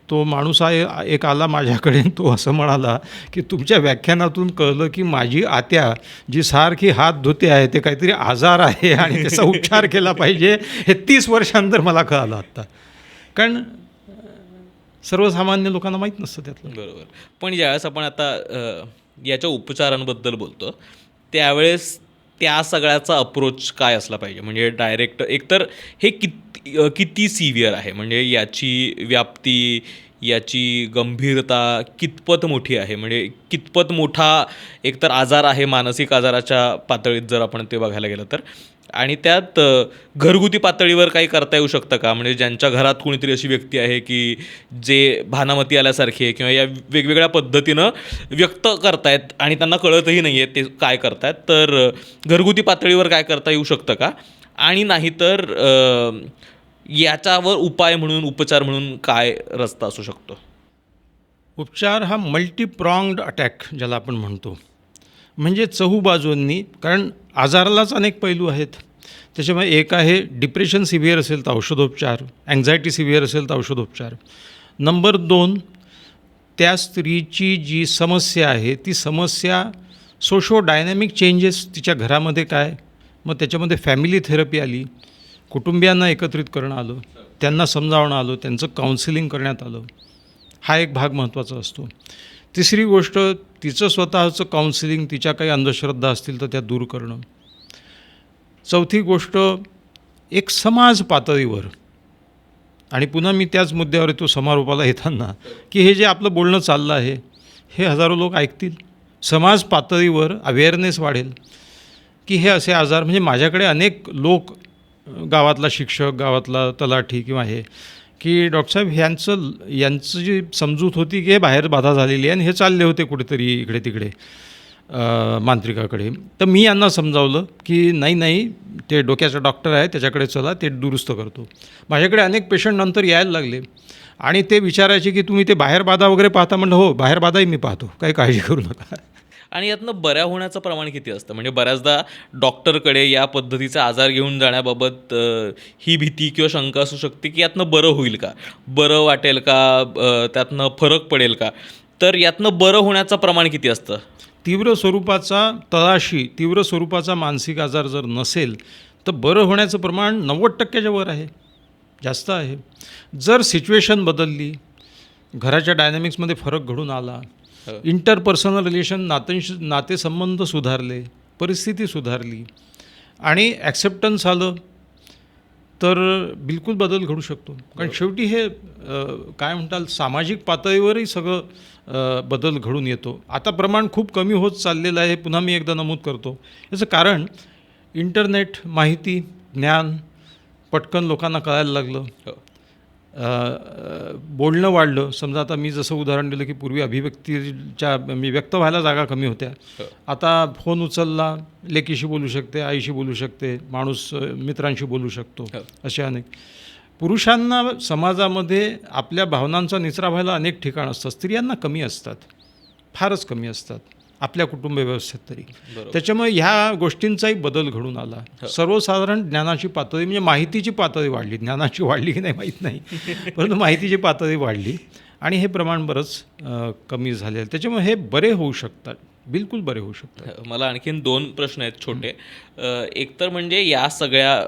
तो माणूस एक आला माझ्याकडे, तो असं म्हणाला की तुमच्या व्याख्यानातून कळलं की माझी आत्या जी सारखी हात धुते आहे ते काहीतरी आजार आहे आणि त्याचा उपचार केला पाहिजे. हे 30 वर्षांनंतर मला कळालं आत्ता, कारण सर्वसामान्य लोकांना माहीत नसतं त्यातलं. बरोबर. पण ज्यावेळेस आपण आता याच्या उपचारांबद्दल बोलतो त्यावेळेस त्या सगळ्याचा अप्रोच काय असला पाहिजे? म्हणजे डायरेक्ट एकतर हे किती सिव्हिअर आहे, म्हणजे याची व्याप्ती, याची गंभीरता कितपत मोठी आहे, म्हणजे कितपत मोठा एकतर आजार आहे मानसिक आजाराच्या पातळीत जर आपण ते बघायला गेलं तर, आणि त्यात घरगुती पातळीवर काही करता येऊ शकतं का? म्हणजे ज्यांच्या घरात कोणीतरी अशी व्यक्ती आहे की जे भानामती आल्यासारखी आहे किंवा या वेगवेगळ्या पद्धतीनं व्यक्त करतायत आणि त्यांना कळतही नाही आहे ते काय करतायत, तर घरगुती पातळीवर काय करता येऊ शकतं का? आणि नाहीतर याच्यावर उपाय म्हणून, उपचार म्हणून काय रस्ता असू शकतो? उपचार हा मल्टीप्रॉंग्ड अटॅक ज्याला आपण म्हणतो, म्हणजे चहूबाजूंनी, कारण आजारालाच अनेक पैलू आहेत. त्याच्यामुळे एक आहे डिप्रेशन सिव्हिअर असेल तर औषधोपचार, अँझायटी सिव्हिअर असेल तर औषधोपचार. नंबर 2, त्या स्त्रीची जी समस्या आहे ती समस्या सोशो डायनॅमिक चेंजेस तिच्या घरामध्ये काय, मग त्याच्यामध्ये फॅमिली थेरपी आली, कुटुंबियांना एकत्रित करणं आलं, त्यांना समजावणं आलं, त्यांचं काउन्सिलिंग करण्यात आलं, हा एक भाग महत्त्वाचा असतो. तिसरी गोष्ट तिचं स्वतःचं काउन्सिलिंग, तिच्या काही अंधश्रद्धा असतील तर त्या दूर करणं. चौथी गोष्ट एक समाज पातळीवर, आणि पुन्हा मी त्याच मुद्द्यावर येतो समारोपाला येताना, की हे जे आपलं बोलणं चाललं आहे हे हजारो लोक ऐकतील, समाज पातळीवर अवेअरनेस वाढेल की हे असे आजार, म्हणजे माझ्याकडे अनेक लोक, गावातला शिक्षक, गावातला तलाठी किंवा हे, की डॉक्टरसाहेब यांचं जी समजूत होती की हे बाहेर बाधा झालेली आहे आणि हे चालले होते कुठेतरी इकडे तिकडे मांत्रिकाकडे, तर मी यांना समजावलं की नाही ते डोक्याचा डॉक्टर आहे, त्याच्याकडे चला, ते दुरुस्त करतो. माझ्याकडे अनेक पेशंट नंतर यायला लागले आणि ते विचारायचे की तुम्ही ते बाहेर बाधा वगैरे पाहता? म्हटलं हो, बाहेर बाधाही मी पाहतो, काही काळजी करू नका. आणि यातनं बऱ्या होण्याचं प्रमाण किती असतं? म्हणजे बऱ्याचदा डॉक्टरकडे या पद्धतीचा आजार घेऊन जाण्याबाबत ही भीती किंवा शंका असू शकते की यातनं बरं होईल का, बरं वाटेल का, त्यातनं फरक पडेल का, तर यातनं बरं होण्याचं प्रमाण किती असतं? तीव्र स्वरूपाचा मानसिक आजार जर नसेल तर बरं होण्याचं प्रमाण 90% वर आहे, जास्त आहे. जर सिच्युएशन बदलली, घराच्या डायनॅमिक्समध्ये फरक घडून आला, इंटरपर्सनल रिलेशन, नातेसंबंध सुधारले, परिस्थिती सुधारली आणि ॲक्सेप्टन्स आलं, तर बिलकुल बदल घडू शकतो. कारण शेवटी हे काय म्हणताल, सामाजिक पातळीवरही सगळं बदल घडून येतो. आता प्रमाण खूप कमी होत चाललेलं आहे, पुन्हा मी एकदा नमूद करतो. याचं कारण इंटरनेट, माहिती, ज्ञान पटकन लोकांना कळायला लागलं, बोलणं वाढलं. समजा आता मी जसं उदाहरण दिलं की पूर्वी व्यक्त व्हायला जागा कमी होत्या, आता फोन उचलला, लेकीशी बोलू शकते, आईशी बोलू शकते, माणूस मित्रांशी बोलू शकतो, असे अनेक. पुरुषांना समाजामध्ये आपल्या भावनांचा निचरा व्हायला अनेक ठिकाणं असतात, स्त्रियांना कमी असतात, फारच कमी असतात आपल्या कुटुंब व्यवस्थेत तरी. त्याच्यामुळे ह्या गोष्टींचाही बदल घडून आला. सर्वसाधारण ज्ञानाची पातळी, म्हणजे माहितीची पातळी वाढली, ज्ञानाची वाढली की नाही माहीत नाही, परंतु माहितीची पातळी वाढली आणि हे प्रमाण बरंच कमी झालेलं. त्याच्यामुळे हे बरे होऊ शकतात. बिलकुल बरे होऊ शकतात. मला आणखीन 2 प्रश्न आहेत छोटे. एक तर म्हणजे या सगळ्या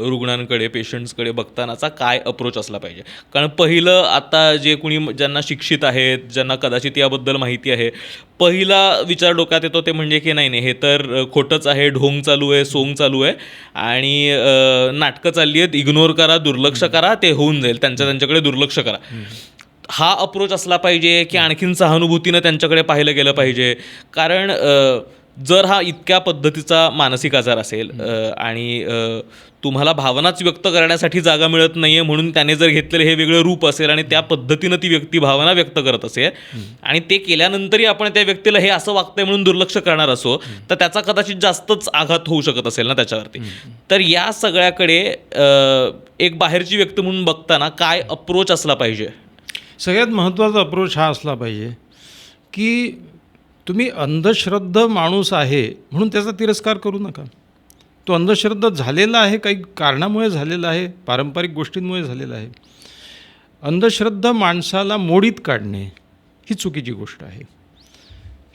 रुग्णांकडे, पेशंट्सकडे बघतानाचा काय अप्रोच असला पाहिजे? कारण पहिलं आता जे कोणी ज्यांना शिक्षित आहेत, ज्यांना कदाचित याबद्दल माहिती आहे, पहिला विचार डोक्यात येतो ते म्हणजे की नाही हे तर खोटंच आहे, ढोंग चालू आहे, सोंग चालू आहे आणि नाटकं चालली आहेत, इग्नोर करा, दुर्लक्ष करा, ते होऊन जाईल, त्यांच्याकडे दुर्लक्ष करा. हा अप्रोच असला पाहिजे की आणखीन सहानुभूतीनं त्यांच्याकडे पाहिलं गेलं पाहिजे? कारण जर हा इतक्या पद्धतीचा मानसिक आजार असेल आणि तुम्हाला भावनाच व्यक्त करण्यासाठी जागा मिळत नाही आहे म्हणून त्याने जर घेतलेलं हे वेगळं रूप असेल आणि त्या पद्धतीनं ती व्यक्ती भावना व्यक्त करत असेल आणि ते केल्यानंतरही आपण त्या व्यक्तीला हे असं वागतंय म्हणून दुर्लक्ष करणार असो, तर त्याचा कदाचित जास्तच आघात होऊ शकत असेल ना त्याच्यावरती. तर या सगळ्याकडे एक बाहेरची व्यक्ती म्हणून बघताना काय अप्रोच असला पाहिजे? सगळ्यात महत्त्वाचा अप्रोच हा असला पाहिजे की तुम्ही अंधश्रद्ध माणूस आहे म्हणून त्याचा तिरस्कार करू नका. तो अंधश्रद्ध झालेला आहे, काही कारणामुळे झालेला आहे, पारंपरिक गोष्टींमुळे झालेला आहे. अंधश्रद्ध माणसाला मोडीत काढणे ही चुकीची गोष्ट आहे.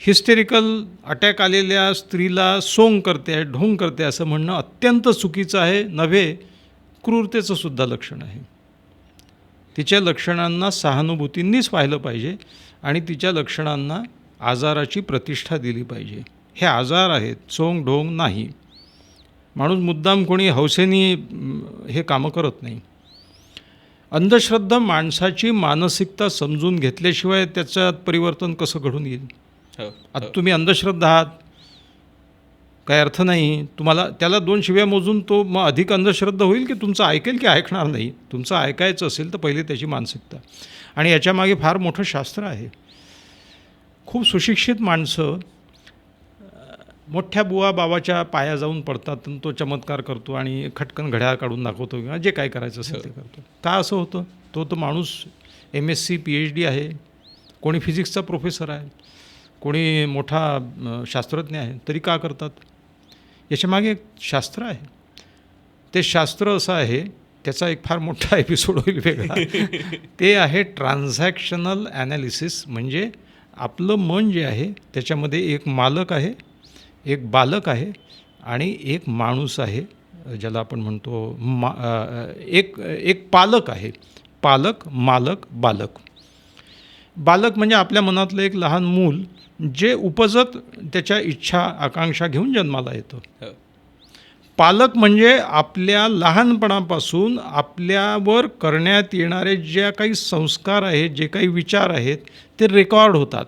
हिस्टेरिकल अटॅक आलेल्या स्त्रीला सोंग करते, ढोंग करते असं म्हणणं अत्यंत चुकीचं आहे, नव्हे क्रूरतेचं सुद्धा लक्षण आहे. तिच्या लक्षणांना सहानुभूतींनीच पाहिलं पाहिजे आणि तिच्या लक्षणांना आजाराची प्रतिष्ठा दिली पाहिजे. हे आजार आहेत, सोंग ढोंग नाही. माणूस मुद्दाम कोणी हौसेनी हे कामं करत नाही. अंधश्रद्ध माणसाची मानसिकता समजून घेतल्याशिवाय त्याच्यात परिवर्तन कसं घडून येईल? आता तुम्ही अंधश्रद्ध आहात, काय अर्थ नाही. तुम्हाला त्याला 2 शिव्या मोजून तो मग अधिक अंधश्रद्ध होईल की तुमचं ऐकेल की ऐकणार नाही? तुमचं ऐकायचं असेल तर पहिले त्याची मानसिकता. आणि याच्यामागे फार मोठं शास्त्र आहे. खूप सुशिक्षित माणसं मोठ्या बुवा बाबाच्या पाया जाऊन पडतात आणि तो चमत्कार करतो आणि खटकन घड्याळ काढून दाखवतो किंवा जे काय करायचं असेल ते करतो. का असं होतं? तो माणूस MSc PhD आहे, कोणी फिजिक्सचा प्रोफेसर आहे, कोणी मोठा शास्त्रज्ञ आहे, तरी का करतात? याच्यामागे एक शास्त्र आहे. ते शास्त्र असं आहे, त्याचा एक फार मोठा एपिसोड होईल वेगळा. ते आहे ट्रान्झॅक्शनल ॲनालिसिस. म्हणजे आपलं मन जे आहे त्याच्यामध्ये एक मालक आहे, एक बालक आहे आणि एक माणूस आहे, ज्याला आपण म्हणतो एक पालक आहे. पालक, मालक, बालक. बालक म्हणजे आपल्या मनातलं एक लहान मूल जे उपजत त्याच्या इच्छा आकांक्षा घेऊन जन्माला येतं. पालक म्हणजे आपल्या लहानपणापासून आपल्यावर करण्यात येणारे जे काही संस्कार आहेत, जे काही विचार आहेत, ते रेकॉर्ड होतात.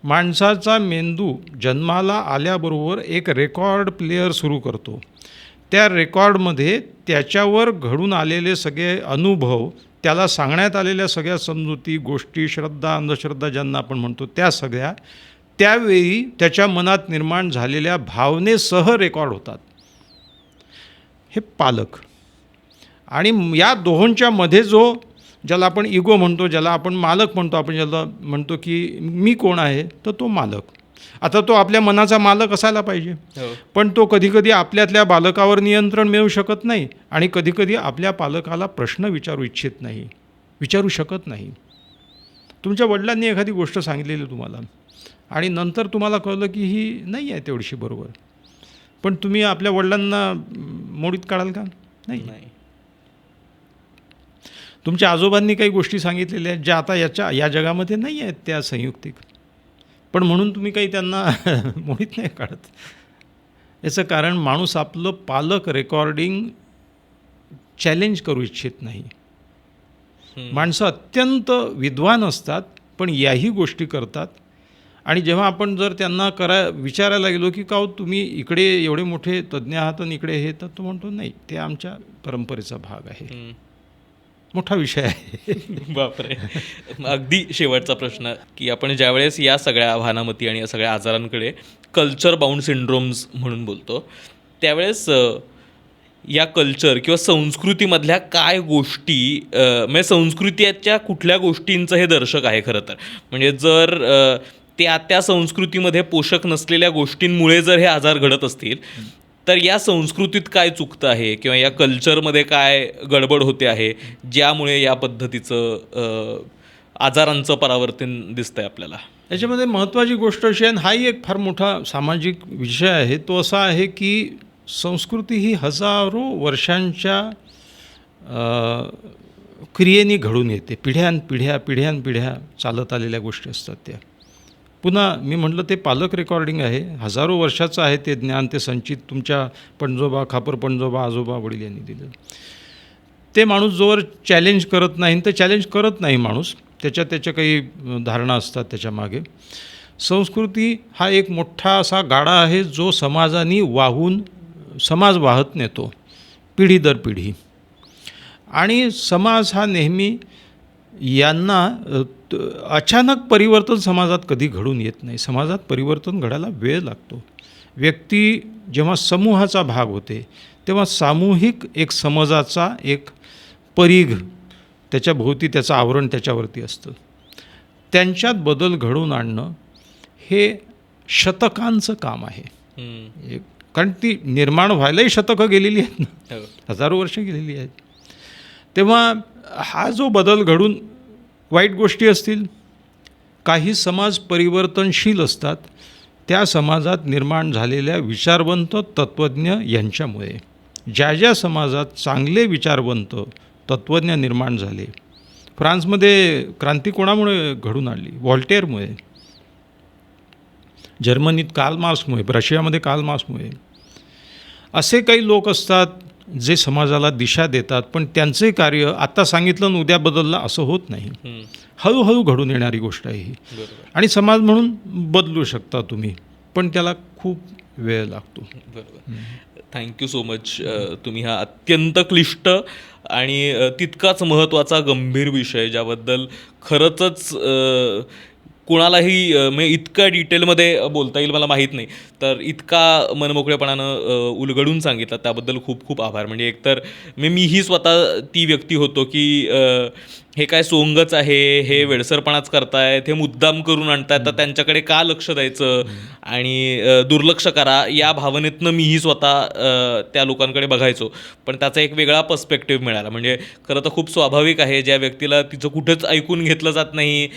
माणसाचा मेंदू जन्माला आल्याबरोबर एक रेकॉर्ड प्लेअर सुरू करतो. त्या रेकॉर्डमध्ये त्याच्यावर घडून आलेले सगळे अनुभव, त्याला सांगण्यात आलेल्या सगळ्या समजुती, गोष्टी, श्रद्धा, अंधश्रद्धा ज्यांना आपण म्हणतो, त्या सगळ्या त्यावेळी त्याच्या मनात निर्माण झालेल्या भावनेसह रेकॉर्ड होतात. हे पालक. आणि या दोहोंच्या मध्ये ज्याला आपण इगो म्हणतो, ज्याला आपण मालक म्हणतो, आपण ज्याला म्हणतो की मी कोण आहे, तर तो मालक. आता तो आपल्या मनाचा मालक असायला पाहिजे, पण तो कधीकधी आपल्यातल्या बालकावर नियंत्रण मिळवू शकत नाही आणि कधीकधी आपल्या पालकाला प्रश्न विचारू शकत नाही. तुमच्या वडिलांनी एखादी गोष्ट सांगितलेली तुम्हाला आणि नंतर तुम्हाला कळलं की ही नाही आहे तेवढीशी बरोबर, पण तुम्ही आपल्या वडिलांना मोडीत काढाल का? नाही. तुमच्या आजोबांनी काही गोष्टी सांगितलेल्या आहेत ज्या आता या जगामध्ये नाही आहेत, त्या संयुक्तिक, पण म्हणून तुम्ही काही त्यांना मोडीत नाही काढत. याचं कारण माणूस आपलं पालक रेकॉर्डिंग चॅलेंज करू इच्छित नाही. माणसं अत्यंत विद्वान असतात पण याही गोष्टी करतात. आणि जेव्हा आपण जर त्यांना विचारायला गेलो की का तुम्ही इकडे एवढे मोठे तज्ज्ञ आहात आणि इकडे हे, तर तो म्हणतो नाही, ते आमच्या परंपरेचा भाग आहे. मोठा विषय आहे. बापरे. अगदी शेवटचा प्रश्न की आपण ज्यावेळेस या सगळ्या आव्हानामती आणि या सगळ्या आजारांकडे कल्चर बाउंड सिंड्रोम्स म्हणून बोलतो, त्यावेळेस या कल्चर किंवा संस्कृतीमधल्या काय गोष्टी, म्हणजे संस्कृतीच्या कुठल्या गोष्टींचं हे दर्शक आहे खरं तर. म्हणजे जर त्या संस्कृतीमध्ये पोषक नसलेल्या गोष्टींमुळे जर हे आजार घडत असतील तर या संस्कृतीत काय चुकतं आहे किंवा या कल्चरमध्ये काय गडबड होते आहे ज्यामुळे या पद्धतीचं आजारांचं परावर्तन दिसतंय आपल्याला? याच्यामध्ये महत्त्वाची गोष्ट अशी आहे, आणि हाही एक फार मोठा सामाजिक विषय आहे, तो असा आहे की संस्कृती ही हजारो वर्षांच्या क्रियेने घडून येते. पिढ्यानपिढ्या चालत आलेल्या गोष्टी असतात त्या. पुन्हा मी म्हटलं ते पालक रेकॉर्डिंग आहे, हजारो वर्षाचं आहे ते ज्ञान, ते संचित तुमच्या पणजोबा, खापर पणजोबा, आजोबा, वडील यांनी दिलं. ते माणूस जोवर चॅलेंज करत नाही, तर चॅलेंज करत नाही माणूस, त्याच्या काही धारणा असतात त्याच्यामागे. संस्कृती हा एक मोठा असा गाडा आहे जो समाजाने समाज वाहत नेतो पिढी दर पिढी. आणि समाज हा नेहमी यांना अचानक परिवर्तन समाजात कधी घडून येत नाही. समाजात परिवर्तन घडायला वेळ लागतो. व्यक्ती जेव्हा समूहाचा भाग होते तेव्हा सामूहिक एक समाजाचा एक परीघ त्याच्या भोवती, त्याचं आवरण त्याच्यावरती असतं. त्यांच्यात बदल घडवून आणणं हे शतकांचं काम आहे. कारण ती निर्माण व्हायलाही शतकं गेलेली आहेत ना, हजारो वर्ष गेलेली आहेत. तेव्हा हा जो बदल घडून, वाईट गोष्टी असतील, काही समाज परिवर्तनशील असतात, त्या समाजात निर्माण झालेल्या विचारवंत तत्त्वज्ञ यांच्यामुळे. ज्या समाजात चांगले विचारवंत तत्त्वज्ञ निर्माण झाले, फ्रान्समध्ये क्रांती कोणामुळे घडून आणली? व्हॉल्टेअरमुळे. जर्मनीत कार्ल मार्क्समुळे, रशियामध्ये कार्ल मार्क्समुळे. असे काही लोक असतात जे समाजाला दिशा देतात, पण त्यांचे कार्य आत्ता सांगितलं आणि उद्या बदललं असं होत नाही. हळूहळू घडून येणारी गोष्ट आहे ही. आणि समाज म्हणून बदलू शकता तुम्ही, पण त्याला खूप वेळ लागतो. बरोबर. Thank you so much. तुम्ही हा अत्यंत क्लिष्ट आणि तितकाच महत्त्वाचा गंभीर विषय, ज्याबद्दल खरंच कुणालाही म्हणजे इतक्या डिटेलमध्ये बोलता येईल मला माहीत नाही, तर इतका मनमोकळेपणानं उलगडून सांगितलं, त्याबद्दल खूप खूप आभार. म्हणजे एकतर मीही स्वतः ती व्यक्ती होतो की हे काय सोंगच आहे, हे वेडसरपणाच करतायत, हे मुद्दाम करून आणतायत, तर त्यांच्याकडे का लक्ष द्यायचं आणि दुर्लक्ष करा, या भावनेतनं मीही स्वतः त्या लोकांकडे बघायचो. पण त्याचा एक वेगळा पर्स्पेक्टिव्ह मिळाला. म्हणजे खरं तर खूप स्वाभाविक आहे, ज्या व्यक्तीला तिचं कुठंच ऐकून घेतलं जात नाही,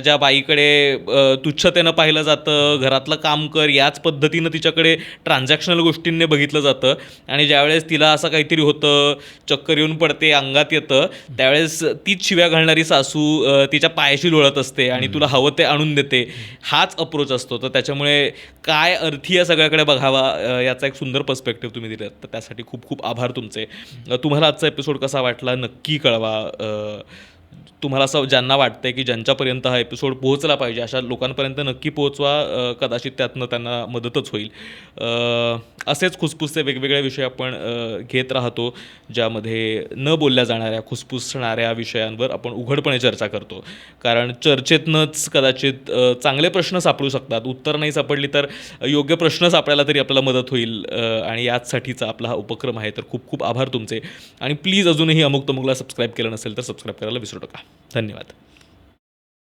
ज्या बाईकडे तुच्छतेनं पाहिलं जातं, घरातलं काम कर याच पद्धतीनं तिच्याकडे ट्रान्झॅक्शनल गोष्टींनी बघितलं जातं, आणि ज्यावेळेस तिला असं काहीतरी होतं, चक्कर येऊन पडते, अंगात येतं, त्यावेळेस तीच शिव्या घालणारी सासू तिच्या पायाशी लोळत असते आणि तुला हवं ते आणून देते. हाच अप्रोच असतो. तर त्याच्यामुळे काय अर्थी या सगळ्याकडे बघावा, याचा एक सुंदर पर्स्पेक्टिव्ह तुम्ही दिलात, तर त्यासाठी खूप खूप आभार तुमचे. तुम्हाला आजचा एपिसोड कसा वाटला नक्की कळवा. तुम्हाला असं ज्यांना वाटतंय की ज्यांच्यापर्यंत हा एपिसोड पोहोचला पाहिजे, अशा लोकांपर्यंत नक्की पोहोचवा. कदाचित त्यातनं त्यांना मदतच होईल. असेच खुसफुसचे वेगवेगळे विषय आपण घेत राहतो, ज्यामध्ये न बोलल्या जाणाऱ्या खुसफुसणाऱ्या विषयांवर आपण उघडपणे चर्चा करतो. कारण चर्चेतनंच कदाचित चांगले प्रश्न सापडू शकतात. उत्तर नाही सापडली तर योग्य प्रश्न सापडायला तरी आपल्याला मदत होईल, आणि याचसाठीचा आपला हा उपक्रम आहे. तर खूप खूप आभार तुमचे. आणि प्लीज अजूनही अमुक तमुकला सबस्क्राईब केलं नसेल तर सबस्क्राईब करायला विसरू नका. धन्यवाद.